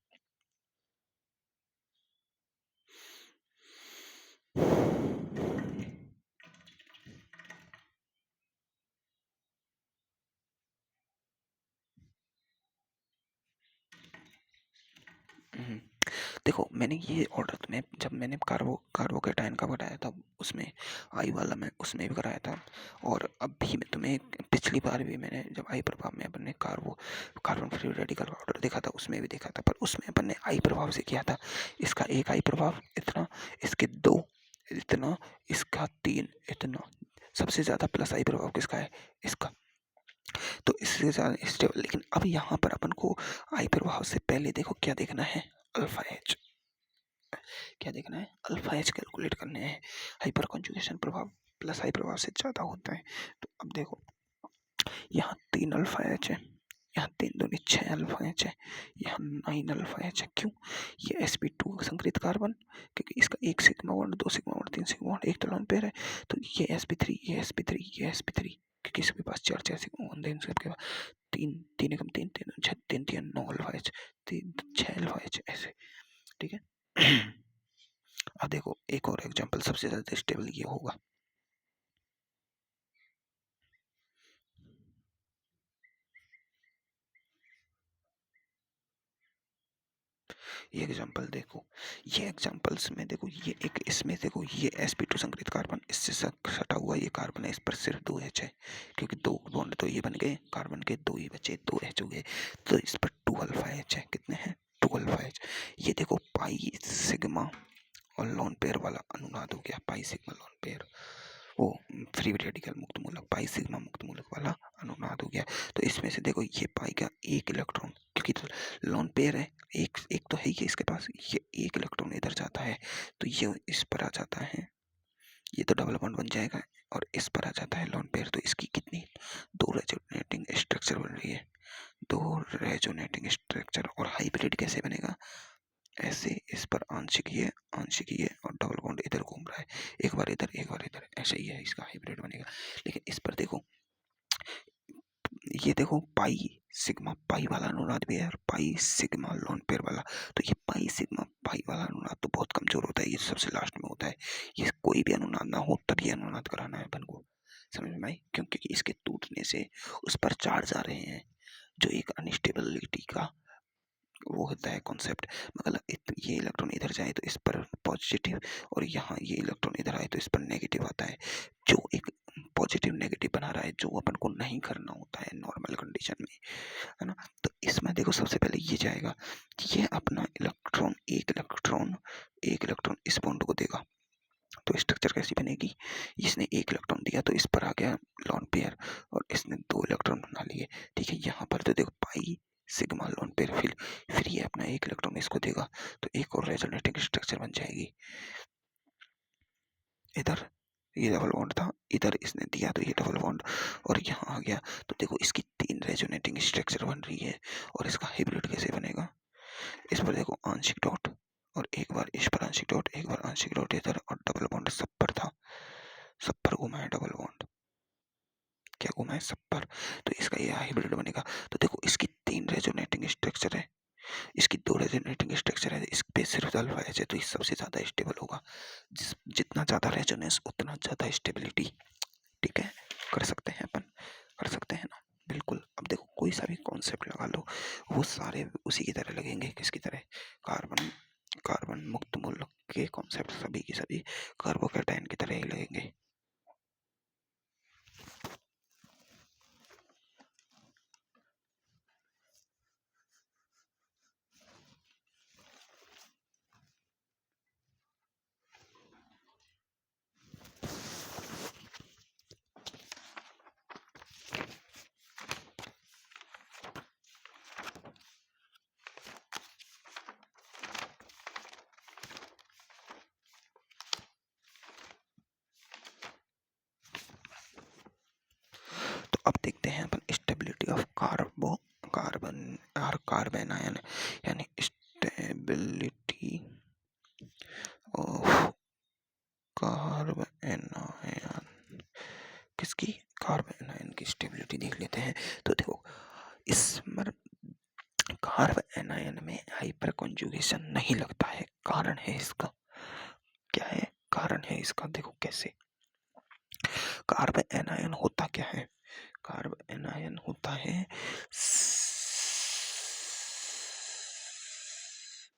देखो मैंने ये ऑर्डर तुम्हें जब मैंने कार्बोकेटाइन का बताया था उसमें आई वाला मैं उसमें भी कराया था, और अभी मैं तुम्हें पिछली बार भी मैंने जब आई प्रभाव में अपन ने कार्बन फ्री रेडिकल का ऑर्डर देखा था उसमें भी देखा था, पर उसमें अपन ने आई प्रभाव से किया था। इसका एक आई प्रभाव इतना, इसके दो इतना, इसका तीन इतना। सबसे ज़्यादा प्लस आई प्रभाव किसका है? इसका। तो इससे ज़्यादा स्टेबल। लेकिन अब यहाँ पर अपन को आई प्रभाव से पहले देखो क्या देखना है, अल्फा एच। क्या देखना है? अल्फा एच कैलकुलेट करने हैं। हाइपर कॉन्जुगेशन प्रभाव प्लस आई प्रभाव से ज़्यादा होता है। तो अब देखो यहाँ 3 अल्फा एच है, यहाँ 3 दूनी 6 अल्फा एच है, यहाँ 9 अल्फा एच है। क्यों? ये sp2 संकरित कार्बन, क्योंकि इसका एक sigma bond, 2 sigma bond, 3 sigma bond, एक तो लोन पेयर है। तो ये sp3, ये sp3, ये sp3, क्योंकि इसके पास 4 सिग्मा बॉन्ड है, इनके पास 3 3 एकम 3 3 6 3 3 9 अल्फा एच, 3 6 अल्फा एच ऐसे। ठीक है। अब देखो एक और एग्जांपल, सबसे ज़्यादा स्टेबल ये होगा। ये एग्जांपल देखो, ये एग्जांपल्स में देखो, ये एक इसमें देखो, ये sp2 संकरित कार्बन, इससे सटा हुआ ये कार्बन है, इस पर सिर्फ 2 H है, क्योंकि 2 बॉन्ड तो ये बन गए, कार्बन के 2 ही बचे, 2 H हो गए, तो इस पर 2 अल्फा H है। कितने हैं? 2 अल्फा H। ये देखो पाई सिग्मा और लोन पेयर वाला अनुनाद हो गया, पाई सिग्मा लोन पेयर, वो फ्री रेडिकल मुक्त मूलक, पाई सिग्मा मुक्त मूलक वाला अनुनाद हो गया। तो इसमें से देखो ये पाई का एक इलेक्ट्रॉन, क्योंकि तो लोन पेयर है, एक एक तो है ही इसके पास, ये एक इलेक्ट्रॉन इधर जाता है तो ये इस पर आ जाता है, ये तो डबल बॉन्ड बन जाएगा, और इस पर आ जाता है लोन पेयर। तो इसकी कितनी, 2 रेजोनेटिंग स्ट्रक्चर बन रही है, 2 रेजोनेटिंग स्ट्रक्चर। और हाइब्रिड कैसे बनेगा? ऐसे इस पर आंशिक ये और डबल बॉन्ड इधर घूम रहा है, एक बार इधर एक बार इधर, ऐसे ही है इसका हाइब्रिड बनेगा। लेकिन इस पर देखो, ये देखो पाई सिग्मा पाई वाला अनुनाद भी है, और पाई सिग्मा लोन पेयर वाला। तो ये पाई सिग्मा पाई वाला अनुनाद तो बहुत कमजोर होता है, ये सबसे लास्ट में होता है। ये कोई भी अनुनाद ना हो तब ये अनुनाद कराना है अपन को, समझ में आई? क्योंकि इसके टूटने से उस पर चार्ज आ रहे हैं, जो एक अनस्टेबिलिटी का वो होता है कॉन्सेप्ट। मतलब ये इलेक्ट्रॉन इधर जाए तो इस पर पॉजिटिव, और यहाँ ये इलेक्ट्रॉन इधर आए तो इस पर नेगेटिव आता है, जो एक पॉजिटिव नेगेटिव बना रहा है, जो अपन को नहीं करना होता है नॉर्मल कंडीशन में, है ना। तो इसमें देखो सबसे पहले ये जाएगा कि ये अपना एक इलेक्ट्रॉन इस बॉन्ड को देगा। तो स्ट्रक्चर कैसी बनेगी? इसने एक इलेक्ट्रॉन दिया तो इस पर आ गया लोन पेयर, और इसने 2 इलेक्ट्रॉन बना लिए। ठीक है, यहाँ पर तो देखो पाई सिग्मा लोन पेयर, फिर ये अपना एक इलेक्ट्रॉन इसको देगा, तो एक और रेजोनेटिंग स्ट्रक्चर बन जाएगी। इधर ये डबल बॉन्ड था, इधर इसने दिया तो ये डबल बॉन्ड, और यहाँ आ गया। तो देखो इसकी 3 रेजोनेटिंग स्ट्रक्चर बन रही है। और इसका हाइब्रिड कैसे बनेगा? इस पर देखो आंशिक डॉट, और एक बार इस पर आंशिक डॉट, एक बार आंशिक डॉट इधर, और डबल बॉन्ड सब पर था, सब पर घुमा है डबल बॉन्ड। क्या घुमा है? सब पर। तो इसका ये हाइब्रिड बनेगा। तो देखो इसकी 3 रेजोनेटिंग स्ट्रक्चर है, इसकी 2 रेजोनेटिंग स्ट्रक्चर है, इस पे सिर्फ अल्फा एच है, तो इस सबसे ज्यादा स्टेबल होगा। जितना ज्यादा रेजोनेंस उतना ज्यादा स्टेबिलिटी। ठीक है, कर सकते हैं अपन, कर सकते हैं ना? बिल्कुल। अब देखो कोई सा भी कॉन्सेप्ट लगा लो, वो सारे उसी की तरह लगेंगे। किसकी तरह? कार्बन कार्बन मुक्त मूलक के कॉन्सेप्ट सभी की सभी कार्बोकेटाइन की तरह ही लगेंगे। तो अब देखते हैं अपन स्टेबिलिटी ऑफ कार्बन और कार्बन आयन, यानी स्टेबिलिटी ऑफ कार्बन आयन। किसकी? कार्बन आयन की स्टेबिलिटी देख लेते हैं। तो देखो इसमें कार्ब एनायन में हाइपर कॉन्जुगेशन नहीं लगता है। कारण है इसका क्या है? कारण है इसका देखो कैसे। कार्ब एनायन होता क्या है? कार्ब एनायन होता है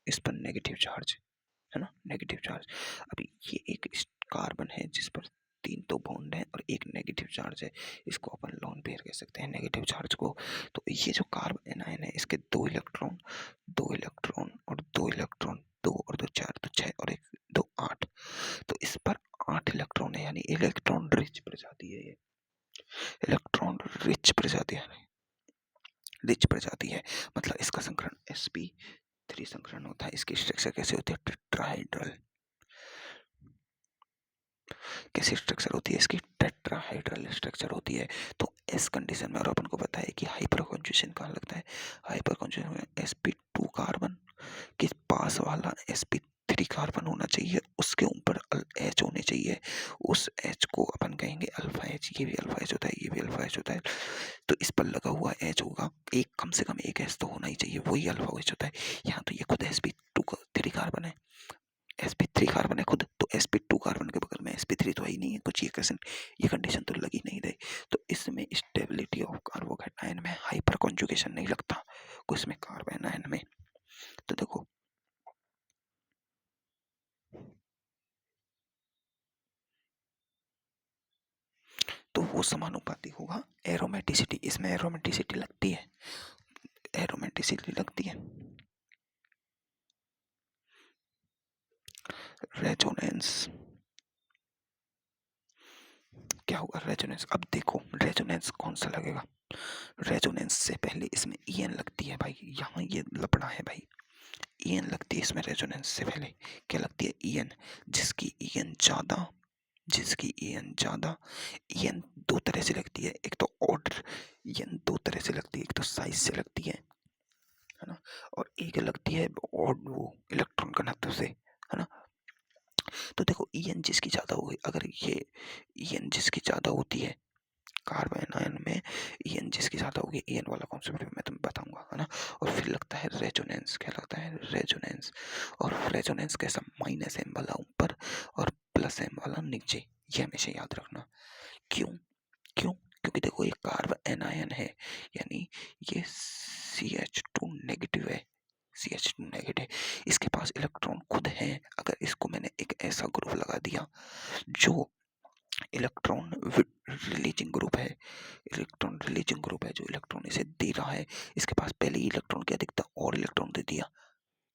इस पर नेगेटिव चार्ज है ना, नेगेटिव चार्ज। अभी ये एक कार्बन है जिस पर 3 तो बॉन्ड है और एक नेगेटिव चार्ज है, इसको अपन लोन पेयर कह सकते हैं नेगेटिव चार्ज को। तो ये जो कार्बन एनायन है इसके 2 इलेक्ट्रॉन, 2 इलेक्ट्रॉन और 2 इलेक्ट्रॉन, 2 और 2 4, तो 6 और 1 2 8। तो इस पर 8 इलेक्ट्रॉन है, यानी इलेक्ट्रॉन रिच प्रजाति है ये, इलेक्ट्रॉन रिच प्रजाति है, रिच प्रजाति है। मतलब इसका संकरण sp3 संकरण होता है। इसकी स्ट्रक्चर कैसे होती है? टेट्राहाइड्रल। कैसी स्ट्रक्चर होती है इसकी? टेट्राहाइड्रल स्ट्रक्चर होती है। तो इस कंडीशन में, और अपन को पता है कि हाइपर कॉन्जुगेशन कहाँ लगता है? हाइपर कॉन्जुगेशन में sp2 कार्बन के पास वाला sp3 कार्बन होना चाहिए, उसके ऊपर H होने चाहिए, उस H को अपन कहेंगे अल्फा H। ये भी अल्फा H होता है, ये भी अल्फा H होता है। तो इस पर लगा हुआ H होगा, एक कम से कम एक H तो होना ही चाहिए, वही अल्फा H होता है। यहाँ तो ये खुद sp3 कार्बन है, sp3 कार्बन है खुद, तो sp2 कार्बन के बगल में sp3 तो है ही नहीं है कुछ, ये कंडीशन तो लगी नहीं रही। तो इसमें स्टेबिलिटी ऑफ कार्बोकैटायन में हाइपर कॉन्जुगेशन नहीं लगता कुछ में कार्बन आयन में। तो देखो तो वो समानुपाती होगा। एरोमेटिसिटी, इसमें एरोमेटिसिटी लगती है, एरोमेटिसिटी लगती है। रेजोनेंस क्या होगा? रेजोनेंस, अब देखो रेजोनेंस कौन सा लगेगा? रेजोनेंस से पहले इसमें ईएन लगती है भाई, यहाँ ये लपड़ा है भाई, ईएन लगती है इसमें रेजोनेंस से पहले। क्या लगती है? ईएन। जिसकी ईएन ज्यादा, जिसकी ईएन ज्यादा, ईएन दो तरह से लगती है, एक तो ऑर्डर ईएन दो तरह से लगती है, एक तो साइज से लगती है ना, और एक लगती है और वो इलेक्ट्रॉन घनत्व से, है ना। तो देखो ईएन जिसकी ज्यादा होगी, अगर ये ईएन जिसकी ज्यादा होती है कार्बन आयन में, ईएन जिसकी ज्यादा होगी, ईएन वाला कॉन्सेप्ट मैं तुम्हें बताऊंगा, है ना। और फिर लगता है रेजोनेंस। क्या लगता है? रेजोनेंस। और रेजोनेंस कैसा? -m वाला ऊपर और +m वाला नीचे, ये हमेशा याद रखना। क्यों? क्यों? क्योंकि देखो ये कार्बन एनायन है, यानी ये CH2 नेगेटिव है, CH2 नेगेटिव, इसके पास इलेक्ट्रॉन खुद है। अगर इसको मैंने एक ऐसा ग्रुप लगा दिया जो इलेक्ट्रॉन रिलीजिंग ग्रुप है, इलेक्ट्रॉन रिलीजिंग ग्रुप है, जो इलेक्ट्रॉन इसे दे रहा है, इसके पास पहले ही इलेक्ट्रॉन क्या दिखता और इलेक्ट्रॉन दे दिया,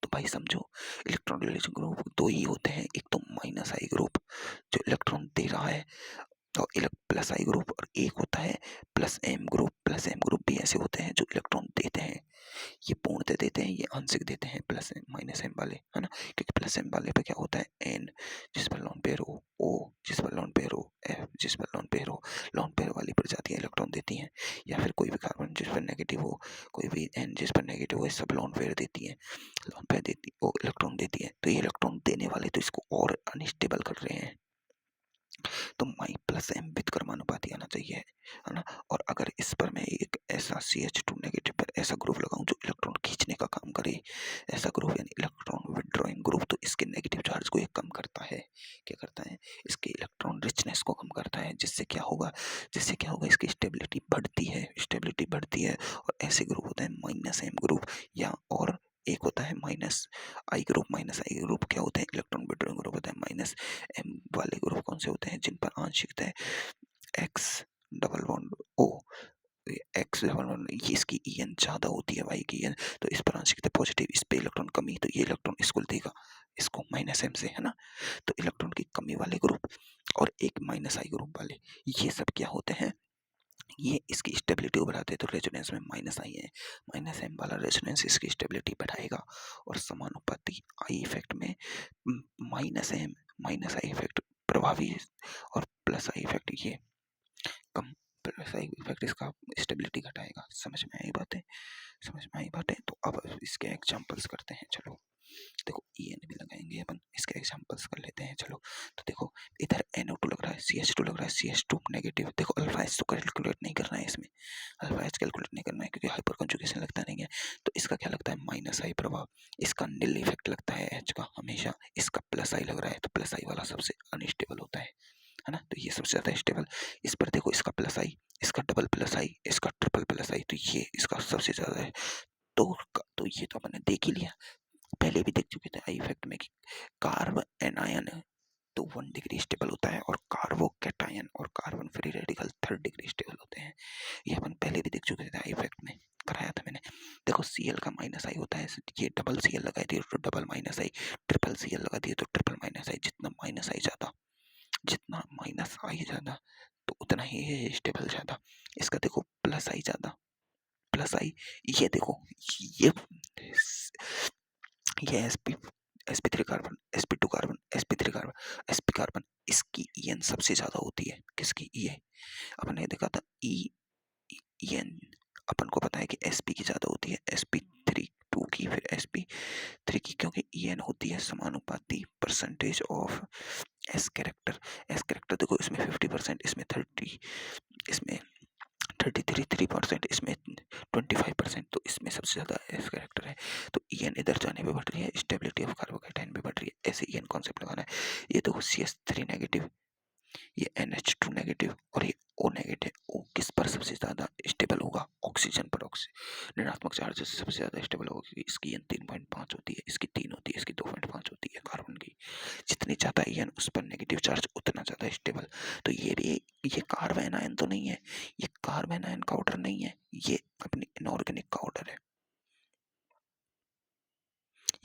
तो भाई समझो इलेक्ट्रॉन रिलीजिंग ग्रुप दो ही होते हैं, एक तो -I ग्रुप जो इलेक्ट्रॉन दे रहा है और +I ग्रुप, और एक होता है +M ग्रुप। +M ग्रुप भी ऐसे होते हैं जो इलेक्ट्रॉन देते हैं, ये पूर्णतः देते हैं, ये आंशिक देते हैं -M वाले, है ना। क्योंकि +M वाले पे क्या होता है? N जिस पर लोन पेयर हो, O जिस पर लोन पेयर हो, F जिस पर लोन पेयर हो। लोन पेयर वाली प्रजातियां इलेक्ट्रॉन देती हैं, या फिर कोई भी कार्बन जिस पर नेगेटिव हो, कोई भी N जिस पर नेगेटिव हो, सब लोन पेयर देती है, लोन पेयर देती वो इलेक्ट्रॉन देती है। तो ये इलेक्ट्रॉन देने वाले तो इसको और अनस्टेबल कर रहे हैं, तो -M विद कर्मानुपाती आना चाहिए, है ना। और अगर इस पर मैं एक ऐसा CH2 नेगेटिव पर ऐसा ग्रुप लगाऊं जो इलेक्ट्रॉन खींचने का काम करे, ऐसा ग्रुप यानी इलेक्ट्रॉन विड्रॉइंग ग्रुप, तो इसके नेगेटिव चार्ज को ये कम करता है। क्या करता है? इसके इलेक्ट्रॉन रिचनेस को कम करता है, जिससे क्या होगा? जिससे क्या होगा? इसकी स्टेबिलिटी बढ़ती है, स्टेबिलिटी बढ़ती है। और ऐसे ग्रुप होता है -M ग्रुप, या और एक होता है -I ग्रुप। -I ग्रुप क्या होता है? इलेक्ट्रॉन विड्रॉइंग ग्रुप होता है। -M वाले ग्रुप कौन से होते हैं? जिन पर आंशिकता है X double bond O, X double bond, ये इसकी EN ज्यादा होती है भाई की EN, तो इस पर आंशिकता पॉजिटिव, इस पे इलेक्ट्रॉन कमी, तो ये इलेक्ट्रॉन इसको देगा, इसको -M से, है ना। तो इलेक्ट्रॉन की कमी वाले ग्रुप और एक -I ग्रुप वाले, ये सब क्या होते हैं? ये इसकी स्टेबिलिटी को बढ़ाते हैं। तो रेजोनेंस में -I है, -M वाला रेजोनेंस इसकी स्टेबिलिटी बढ़ाएगा। और समानुपाती I इफेक्ट में -M -I इफेक्ट प्रभावी और +I इफेक्ट ये कम प्लस आई इफेक्ट इसका स्टेबिलिटी घटाएगा। समझ में आई बातें? समझ में आई बातें? तो अब इसके एग्जांपल्स करते हैं। चलो देखो EN भी लगाएंगे अपन, इसके एग्जांपल्स कर लेते हैं। चलो तो देखो इधर NO2 लग रहा है, CH2 लग रहा है, CH2 नेगेटिव। देखो अल्फा एच तो कैलकुलेट नहीं करना है इसमें, अल्फा एच कैलकुलेट नहीं करना है क्योंकि हाइपर कंजुगेशन लगता नहीं है। तो इसका क्या लगता है माइनस आई प्रभाव, इसका नील इफेक्ट लगता है H का हमेशा, इसका प्लस आई लग रहा है तो प्लस आई वाला सबसे अनस्टेबल होता है ना। तो ये सबसे ज्यादा स्टेबल। इस पर देखो इसका प्लस आई, इसका डबल प्लस आई, इसका ट्रिपल प्लस आई, तो ये इसका सबसे ज्यादा है। तो ये तो अपने देख ही लिया, पहले भी देख चुके थे आई इफेक्ट में कि कार्ब एनायन तो 1 डिग्री स्टेबल होता है और कार्बो कैटायन और carbon free radical 3 degree stable होते हैं। ये अपन पहले भी देख चुके थे आई इफेक्ट में, कराया था मैंने। देखो Cl का माइनस आई होता है, ये डबल Cl लगा दिए तो डबल माइनस आई, ट्रिपल Cl लगा दिए तो ट्रिपल माइनस आई। जितना माइनस आई ज्यादा, जितना माइनस आई ज्यादा तो उतना ही ये स्टेबल ज्यादा। इसका देखो प्लस आई ज्यादा, प्लस आई, ये देखो ये sp3 carbon, sp2 carbon, sp3 carbon, sp carbon, इसकी En सबसे ज्यादा होती है। किसकी? ये अपन ने देखा था En, अपन को पता है कि sp की ज्यादा होती है, sp3 2 की, फिर sp3 की, क्योंकि En होती है समानुपाती percentage of s character. s character देखो इसमें 50%, इसमें 30, इसमें 33%, इसमें 25%, तो इसमें सबसे ज्यादा एस कैरेक्टर है। तो EN इधर जाने पे बढ़ रही है, स्टेबिलिटी ऑफ कार्बोकेटाइन भी बढ़ रही है। ऐसे EN कॉन्सेप्ट लगाना है। ये देखो CH3 नेगेटिव, ये NH2 नेगेटिव और ये O नेगेटिव। O किस पर सबसे ज्यादा स्टेबल होगा? ऑक्सीजन पर। ऋणात्मक चार्ज से सबसे ज्यादा स्टेबल होगा क्योंकि इसकी EN 3.5 होती है, इसकी 3 होती है, इसकी 2.5 होती है कार्बन की। जितनी ज्यादा EN उस पर नेगेटिव चार्ज उतना ज्यादा स्टेबल। तो ये कार्बन आयन तो नहीं है, ये कार्बन आयन का ऑर्डर नहीं है, ये अपनी इनऑर्गेनिक का ऑर्डर है।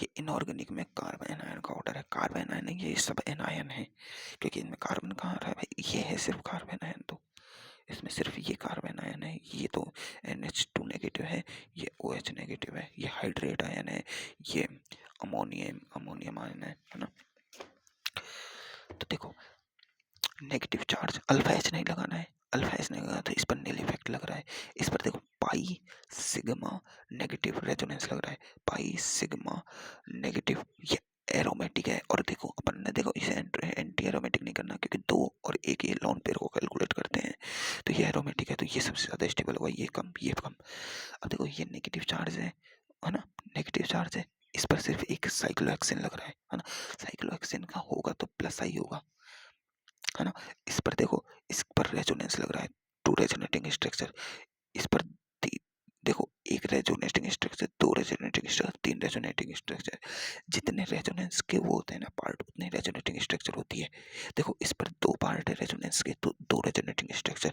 ये इनऑर्गेनिक में कार्बन आयन का ऑर्डर है, कार्बन आयन नहीं, ये सब एनायन है क्योंकि इनमें कार्बन कहाँ आ रहा है भाई, ये है सिर्फ कार्बन आयन। तो इसमें सिर्फ ये कार्बन आयन है, ये तो NH2 नेगेटिव है, ये OH नेगेटिव है, ये हाइड्रेट आयन है, ये अमोनियम आयन है ना। तो देखो नेगेटिव चार्ज, अल्फा एच नहीं लगाना है, अल्फा एच नहीं लगाना तो इस पर नील इफेक्ट लग रहा है। इस पर देखो पाई सिग्मा नेगेटिव रेजोनेंस लग रहा है, पाई सिग्मा नेगेटिव, ये एरोमेटिक है। और देखो अपन ने देखो इसे एंटी एरोमेटिक नहीं करना क्योंकि 2 और 1 ये लोन पेयर को कैलकुलेट करते हैं, तो ये एरोमेटिक है तो ये सबसे ज्यादा स्टेबल होगा, ये कम ये कम। अब देखो ये नेगेटिव चार्ज है ना, नेगेटिव चार्ज है, इस पर सिर्फ एक साइक्लोहेक्सेन लग रहा है ना। साइक्लोहेक्सेन का होगा तो प्लस आई होगा, है ना। इस पर देखो, इस पर रेजोनेंस लग रहा है, 2 रेजोनेटिंग स्ट्रक्चर। इस पर देखो 1 resonating structure, 2 resonating structure, 3 resonating structure. जितने रेजोनेंस के वो होते हैं ना पार्ट, उतने रेजोनेटिंग स्ट्रक्चर होती है। देखो इस पर 2 पार्ट है रेजोनेंस के तो 2 रेजोनेटिंग स्ट्रक्चर,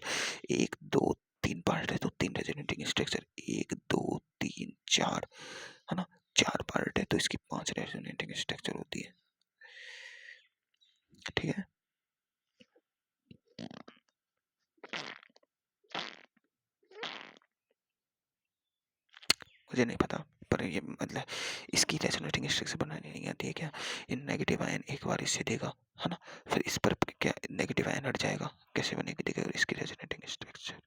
1 2 3 पार्ट है तो 3 रेजोनेटिंग स्ट्रक्चर, 1 2 3 4, है ना। 4 पार्ट है तो इसकी 5 रेजोनेटिंग स्ट्रक्चर होती है, ठीक है। मुझे नहीं पता पर ये मतलब इसकी रेजोनेटिंग स्ट्रक्चर बनानी नहीं आती है क्या। ये नेगेटिव आयन एक बार इससे देगा, है ना, फिर इस पर क्या नेगेटिव आयन हट जाएगा, कैसे बनेगी देखिए इसकी रेजोनेटिंग स्ट्रक्चर।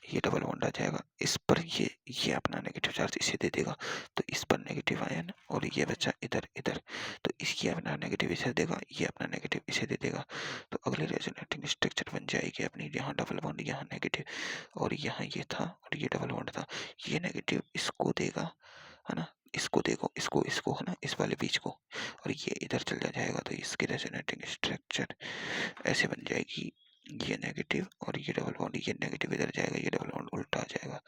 ये डबल बॉन्ड आ जाएगा, इस पर ये अपना नेगेटिव चार्ज इसे दे देगा तो इस पर नेगेटिव आयन और ये बच्चा इधर इधर, तो इसकी अपना नेगेटिव इसे देगा, ये अपना नेगेटिव इसे दे देगा। तो अगली रेजोनेटिंग स्ट्रक्चर बन जाएगी अपनी, यहाँ डबल बॉन्ड, यहाँ नेगेटिव और यहाँ ये था और ये डबल बॉन्ड था, ये नेगेटिव इसको देगा, है ना, इसको देखो, इसको है ना, इस वाले बीच को, और ये इधर चला जाएगा तो इसकी रेजोनेटिंग स्ट्रक्चर ऐसे बन जाएगी, ये नेगेटिव और ये डबल बॉन्ड, ये नेगेटिव इधर जाएगा, ये डबल बॉन्ड उल्टा आ जाएगा।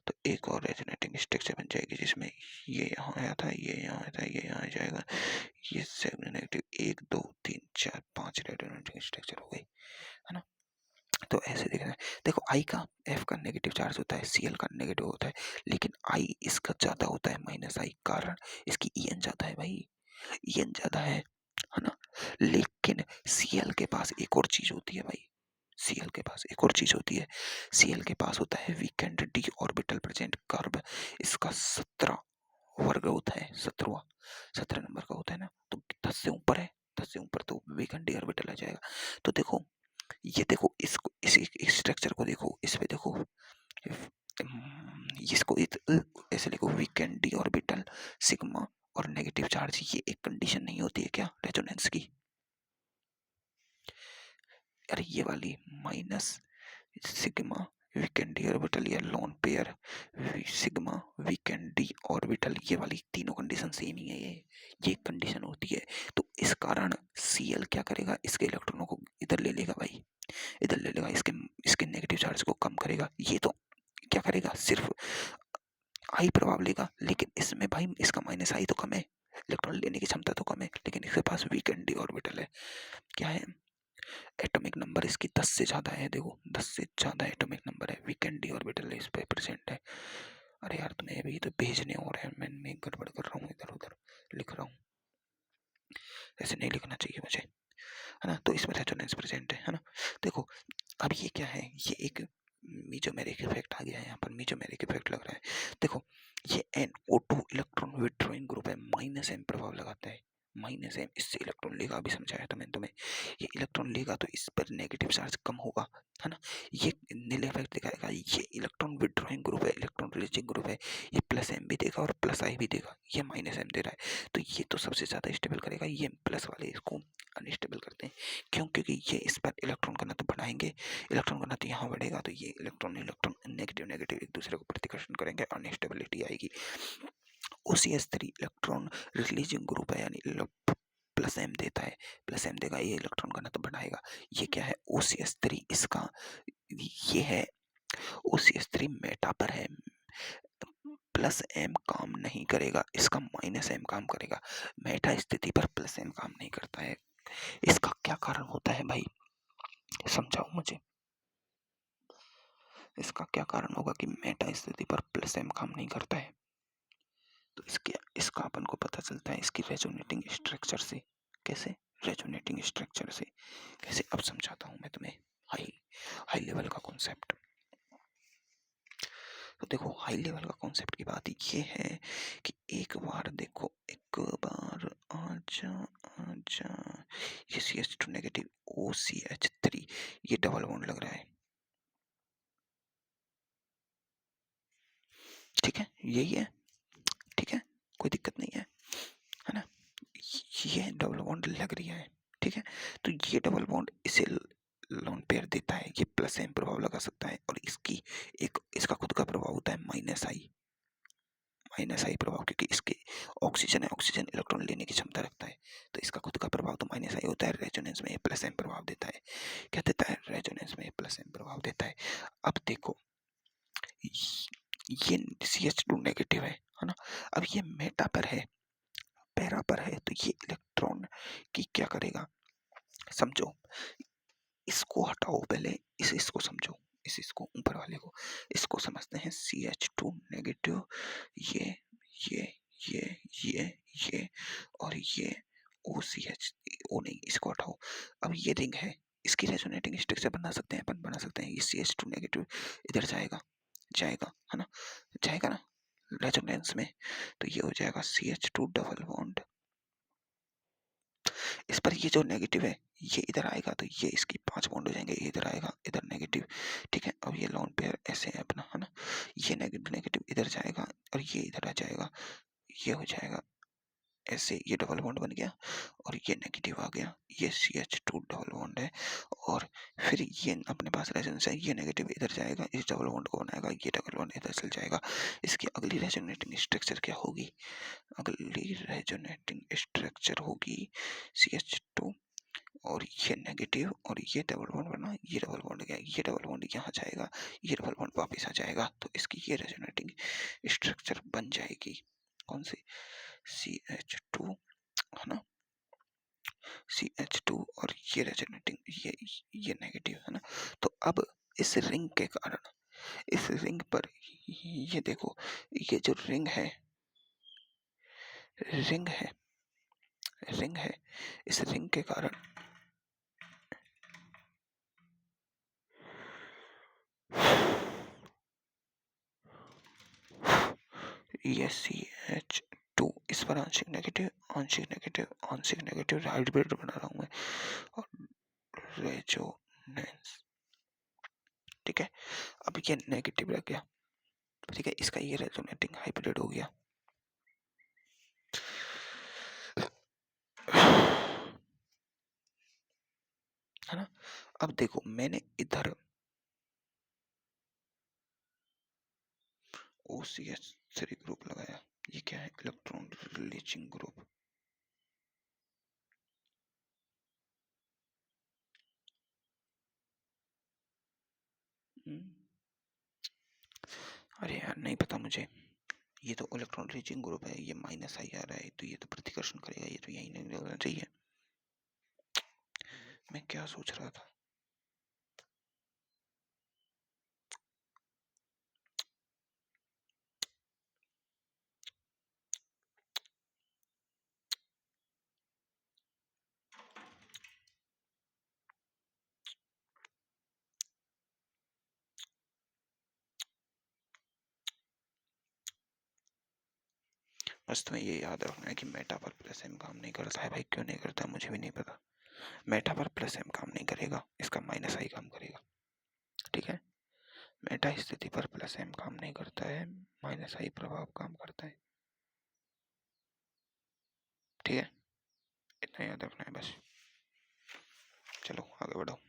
तो एक और रेजोनेटिंग स्ट्रक्चर बन जाएगी जिसमें ये यहाँ आया था, ये यहाँ आया था, ये यहाँ आ जाएगा, ये सेवन नेगेटिव, 1 2 3 4 5 रेजोनेटिंग स्ट्रक्चर हो गई, है ना। तो ऐसे देखना है, देखो आई का एफ का नेगेटिव चार्ज होता है, Cl का नेगेटिव होता है, लेकिन आई इसका ज्यादा होता है माइनस आई, कारण इसकी En ज्यादा है भाई, En ज्यादा है ना। लेकिन Cl के पास एक और चीज होती है भाई, Cl के पास एक और चीज होती है, Cl के पास होता है weekend d orbital present curve, इसका 17 वर्ग होता है, 17 नंबर का होता है ना, तो 10 से ऊपर है, 10 से ऊपर तो वीकेंड डी ऑर्बिटल आ जाएगा। तो देखो ये देखो, इसको इसी स्ट्रक्चर को देखो, इस पे देखो, इसको ऐसे लिखो, वीकेंड डी ऑर्बिटल सिग्मा और नेगेटिव चार्ज, ये एक कंडीशन नहीं होती है क्या रेजोनेंस की? अरे ये वाली minus sigma weekend d orbital या lone pair sigma weekend d orbital, ये वाली तीनों कंडीशन सेम ही है, ये एक कंडीशन होती है। तो इस कारण Cl क्या करेगा, इसके इलेक्ट्रॉनों को इधर ले लेगा भाई, इधर ले लेगा, इसके इसके नेगेटिव चार्ज को कम करेगा। ये तो क्या करेगा, सिर्फ आई प्रभाव लेगा, लेकिन इसमें भाई इसका माइनस आई तो कम है, इलेक्ट्रॉन लेने की क्षमता तो कम है, लेकिन इसके पास वीकेंड डी ऑर्बिटल है। क्या है, एटॉमिक नंबर इसकी 10 से ज्यादा है, देखो 10 से ज्यादा एटॉमिक नंबर है, वीकेंड डी ऑर्बिटल इस पे प्रेजेंट है। अरे यार तुम्हें अभी तो भेजने हो रहे हैं, मैं गड़बड़ कर रहा हूँ, इधर उधर लिख रहा हूँ, ऐसे नहीं लिखना चाहिए मुझे, है ना। तो इसमें रेजोनेंस प्रेजेंट है ना। देखो अब ये क्या है, ये एक मीजोमेरिक इफेक्ट आ गया है, यहाँ पर मीजोमेरिक इफेक्ट लग रहा है। देखो ये NO2 इलेक्ट्रॉन विथड्रॉइंग ग्रुप है, -m प्रभाव लगाता है, -m, इससे इलेक्ट्रॉन लेगा, अभी समझाया था मैंने तुम्हें, ये इलेक्ट्रॉन लेगा तो इस पर नेगेटिव चार्ज कम होगा, है ना। ये नीले इफेक्ट दिखाएगा, ये इलेक्ट्रॉन विथड्रॉइंग ग्रुप है, इलेक्ट्रॉन रिलीजिंग ग्रुप है, ये +m भी देगा और +I भी देगा, ये -m दे रहा है, तो ये तो सबसे ज्यादा स्टेबल करेगा, ये प्लस वाले इसको अनस्टेबल करते हैं। क्यों, क्योंकि ये इस पर इलेक्ट्रॉन का घनत्व बढ़ाएंगे, इलेक्ट्रॉन का घनत्व यहाँ बढ़ेगा तो ये इलेक्ट्रॉन इलेक्ट्रॉन नेगेटिव नेगेटिव एक दूसरे को प्रतिकर्षण करेंगे, अनस्टेबिलिटी आएगी। OCH3 इलेक्ट्रॉन रिलीजिंग ग्रुप है, यानी +m देता है, +m देगा, ये इलेक्ट्रॉन का घनत्व बढ़ाएगा। ये क्या है, OCH3 इसका ये है, OCH3 मेटा पर है, +m काम नहीं करेगा, इसका -m काम करेगा, मेटा स्थिति पर +m काम नहीं करता है। इसका क्या कारण होता है भाई, समझाओ मुझे, इसका क्या कारण होगा कि मेटा स्थिति पर +m काम नहीं करता है? तो इसका अपन को पता चलता है इसकी रेजोनेटिंग स्ट्रक्चर से। कैसे, रेजोनेटिंग स्ट्रक्चर से कैसे, अब समझाता हूं मैं तुम्हें, हाई हाई लेवल का कॉन्सेप्ट। तो देखो हाई लेवल का कॉन्सेप्ट की बात ये है कि एक बार देखो, एक बार आजा आजा, ये CH2 नेगेटिव OCH3, ये डबल बॉन्ड लग रहा है, ठीक है, यही है, ठीक है, कोई दिक्कत नहीं है ना। ये डबल बॉन्ड लग रही है, ठीक है, तो ये डबल बॉन्ड इसे लोन पेयर देता है, ये +m प्रभाव लगा सकता है, और इसकी एक इसका खुद का प्रभाव होता है -I प्रभाव, क्योंकि इसके ऑक्सीजन है, ऑक्सीजन इलेक्ट्रॉन लेने की क्षमता रखता है, तो इसका खुद का प्रभाव तो -I होता है। रेजोनेंस में ये +m प्रभाव देता है, क्या देता है, रेजोनेंस में +m प्रभाव देता है। अब देखो ये CH2 नेगेटिव है ना, अब ये मेटा पर है, पैरा पर है, तो ये इलेक्ट्रॉन की क्या करेगा, समझो, इसको हटाओ पहले, इसको समझो, इसको ऊपर वाले को, इसको समझते हैं CH2 नेगेटिव, ये ये ये ये ये और ये OCH, ओ नहीं, इसको हटाओ। अब ये रिंग है, इसकी रेजोनेटिंग स्ट्रक्चर बना सकते हैं, अपन बना सकते हैं, ये CH2 नेगेटिव इधर जाएगा, जाएगा, है ना, जाएगा ना रेजोनेंस में, तो ये हो जाएगा CH2 डबल बॉन्ड, इस पर ये जो नेगेटिव है ये इधर आएगा, तो ये इसकी 5 बॉन्ड हो जाएंगे, ये इधर आएगा, इधर नेगेटिव, ठीक है। अब ये लोन पेयर ऐसे है अपना, है ना, ये नेगेटिव नेगेटिव इधर जाएगा और ये इधर आ जाएगा, ये हो जाएगा ऐसे, ये डबल बॉन्ड बन गया और ये नेगेटिव आ गया, ये CH2 डबल बॉन्ड है, और फिर ये अपने पास रेजोनेंस है, ये नेगेटिव इधर जाएगा, इस डबल बॉन्ड को बनाएगा, ये डबल बॉन्ड इधर चल जाएगा। इसकी अगली रेजोनेटिंग स्ट्रक्चर क्या होगी, अगली रेजोनेटिंग स्ट्रक्चर होगी CH2 और ये नेगेटिव और ये डबल बॉन्ड बना, ये डबल बॉन्ड गया, ये डबल बॉन्ड यहाँ जाएगा, ये डबल बॉन्ड वापस आ जाएगा, तो इसकी ये रेजोनेटिंग स्ट्रक्चर बन जाएगी, कौन सी, CH2, है ना, CH2 और ये रेजोनेटिंग, ये नेगेटिव, है ना। तो अब इस रिंग के कारण, इस रिंग पर ये देखो, ये जो रिंग है, रिंग है, रिंग है, इस रिंग के कारण ये CH2 इस पर आंशिक नेगेटिव, आंशिक नेगेटिव, आंशिक नेगेटिव हाइब्रिड बना रहा हूँ मैं, और रेजो रेजोनेंस। ठीक है, अब ये नेगेटिव रह गया, ठीक है, इसका ये रेजोनेटिंग हाइब्रिड हो गया। है ना। अब देखो मैंने इधर OCH3 ग्रुप लगाया, ये क्या है, इलेक्ट्रॉन रिलीजिंग ग्रुप। अरे यार नहीं पता मुझे, ये तो इलेक्ट्रॉन रिलीजिंग ग्रुप है, ये माइनस आई आ रहा है, तो ये तो प्रतिकर्षण करेगा, ये तो यही नहीं होना चाहिए। मैं क्या सोच रहा था, बस तुम्हें ये याद रखना है कि मेटा पर प्लस एम काम नहीं करता है भाई, क्यों नहीं करता मुझे भी नहीं पता। मेटा पर प्लस एम काम नहीं करेगा, इसका माइनस आई काम करेगा। ठीक है, मेटा स्थिति पर प्लस एम काम नहीं करता है, माइनस आई प्रभाव काम करता है। ठीक है, इतना याद रखना है बस। चलो आगे बढ़ो।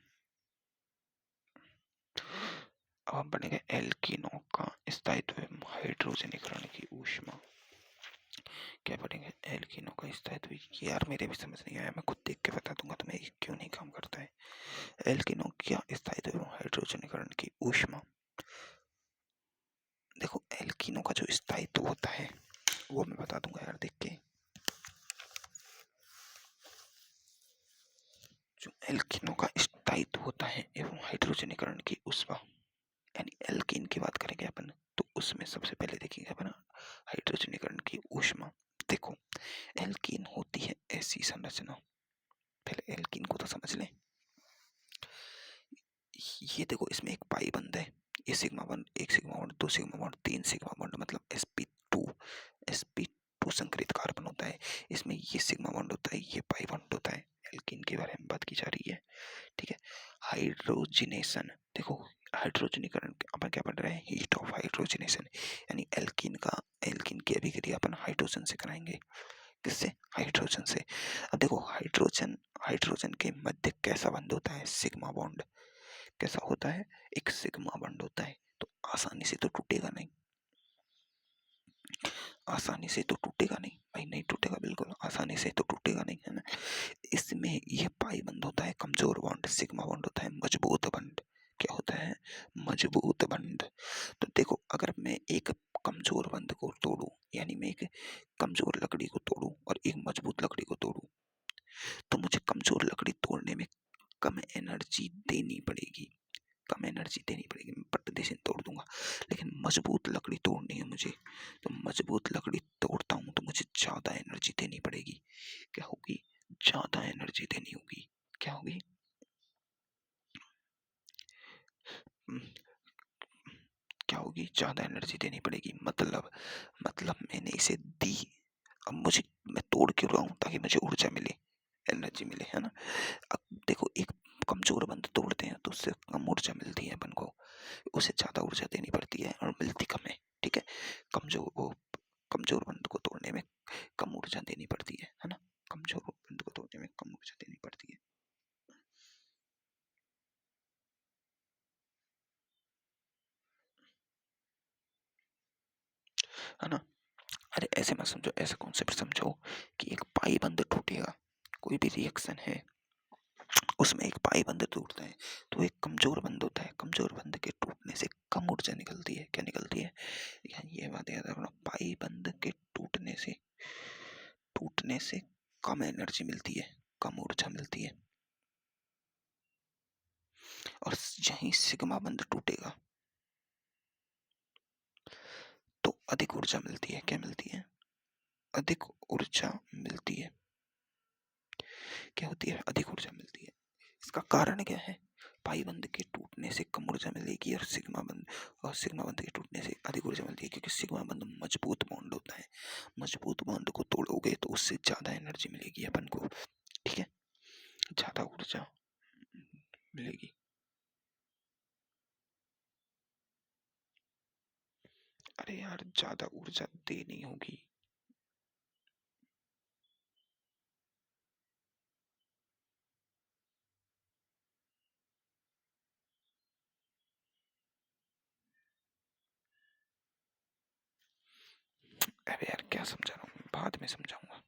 अब हम पढ़ेंगे एल्कीनों का स्थायित्व एवं हाइड्रोजनीकरण की ऊष्मा। क्या पढ़ेंगे, एल्कीनों का स्थायित्व। यार मेरे भी समझ नहीं आया, मैं खुद देख के बता दूंगा तुम्हें क्यों नहीं काम करता है। एल्कीनों का स्थायित्व एवं हाइड्रोजनीकरण की ऊष्मा। देखो एल्कीनों का जो स्थायित्व होता है वो मैं बता दूंगा यार देख के। जो एल्कीनों का स्थायित्व होता है एवं हाइड्रोजनीकरण की ऊष्मा, यानी एल्कीन की बात करेंगे अपन तो उसमें सबसे पहले देखेंगे अपन हाइड्रोजनीकरण की ऊष्मा। देखो एल्कीन होती है ऐसी संरचना, पहले एल्कीन को तो समझ लें। ये देखो इसमें एक पाई बंद है, ये सिग्मा बंद, एक सिग्मा बंद, दो सिग्मा बंद, तीन सिग्मा बंद, मतलब sp2 संकरित कार्बन होता है। इसमें ये सिग्मा बंद होता है, ये पाई बंद होता है। एल्कीन के बारे में बात की जा रही है। ठीक है, हाइड्रोजनेशन। देखो हाइड्रोजनीकरण अपन क्या पढ़ रहे हैं, हीट ऑफ हाइड्रोजनेशन, यानी एल्कीन की अभिक्रिया अपन हाइड्रोजन से कराएंगे। किससे, हाइड्रोजन से। अब देखो हाइड्रोजन के मध्य कैसा बंध होता है, सिग्मा बॉन्ड। कैसा होता है, एक सिग्मा बॉन्ड होता है, तो आसानी से तो टूटेगा नहीं, आसानी से तो टूटेगा नहीं भाई, नहीं टूटेगा, बिल्कुल आसानी से तो टूटेगा नहीं, है ना। इसमें ये पाई बंद होता है कमजोर बॉन्ड, सिग्मा बॉन्ड होता है मजबूत बंड। क्या होता है, मजबूत बंड। तो देखो अगर मैं एक कमजोर बंध को तोड़ूं, यानी मैं एक कमजोर लकड़ी को तोड़ूं और एक मजबूत लकड़ी को तोड़ूं, तो मुझे कमजोर लकड़ी तोड़ने में कम एनर्जी देनी पड़ेगी, कम एनर्जी देनी पड़ेगी, मैं पट देश तोड़ दूंगा। लेकिन मजबूत लकड़ी तोड़नी है मुझे, तो मजबूत लकड़ी तोड़ता हूं तो मुझे ज्यादा एनर्जी देनी पड़ेगी। क्या होगी, ज्यादा एनर्जी देनी होगी। क्या होगी, क्या होगी, ज्यादा एनर्जी देनी पड़ेगी। मतलब मैंने इसे दी, अब मुझे, मैं तोड़ क्यों रहा हूं, ताकि मुझे ऊर्जा मिले, एनर्जी मिले, है ना। अब देखो एक कमजोर बंद तोड़ते हैं तो उससे कम ऊर्जा मिलती है अपन को, उसे ज्यादा ऊर्जा देनी पड़ती है और मिलती कम है। ठीक है, कमजोर बंद को तोड़ने में कम ऊर्जा देनी पड़ती है ना, कमजोर बंद को तोड़ने में कम ऊर्जा देनी पड़ती है ना। अरे ऐसे मत समझो, ऐसा कॉन्सेप्ट समझो कि एक पाई बंद टूटेगा, कोई भी रिएक्शन है उसमें एक पाई बंद टूटता है तो एक कमजोर बंद होता है, कमजोर बंद के टूटने से कम ऊर्जा निकलती है। क्या निकलती है, ये बात याद रखना, पाई बंद के टूटने से कम एनर्जी मिलती है, कम ऊर्जा मिलती है। और यहीं सिग्मा बंद टूटेगा तो अधिक ऊर्जा मिलती है। क्या मिलती है, अधिक ऊर्जा मिलती है। क्या होती है, अधिक ऊर्जा मिलती है। इसका कारण क्या है, पाई बंद के टूटने से कम ऊर्जा मिलेगी और सिग्मा बंद के टूटने से अधिक ऊर्जा मिलती है, क्योंकि सिग्मा बंद मजबूत बॉन्ड होता है, मजबूत बॉन्ड को तोड़ोगे तो उससे ज्यादा एनर्जी मिलेगी अपन को। ठीक है, ज्यादा ऊर्जा मिलेगी। अरे यार ज्यादा ऊर्जा देनी होगी। अरे यार क्या समझा रहा हूँ, बाद में समझाऊंगा।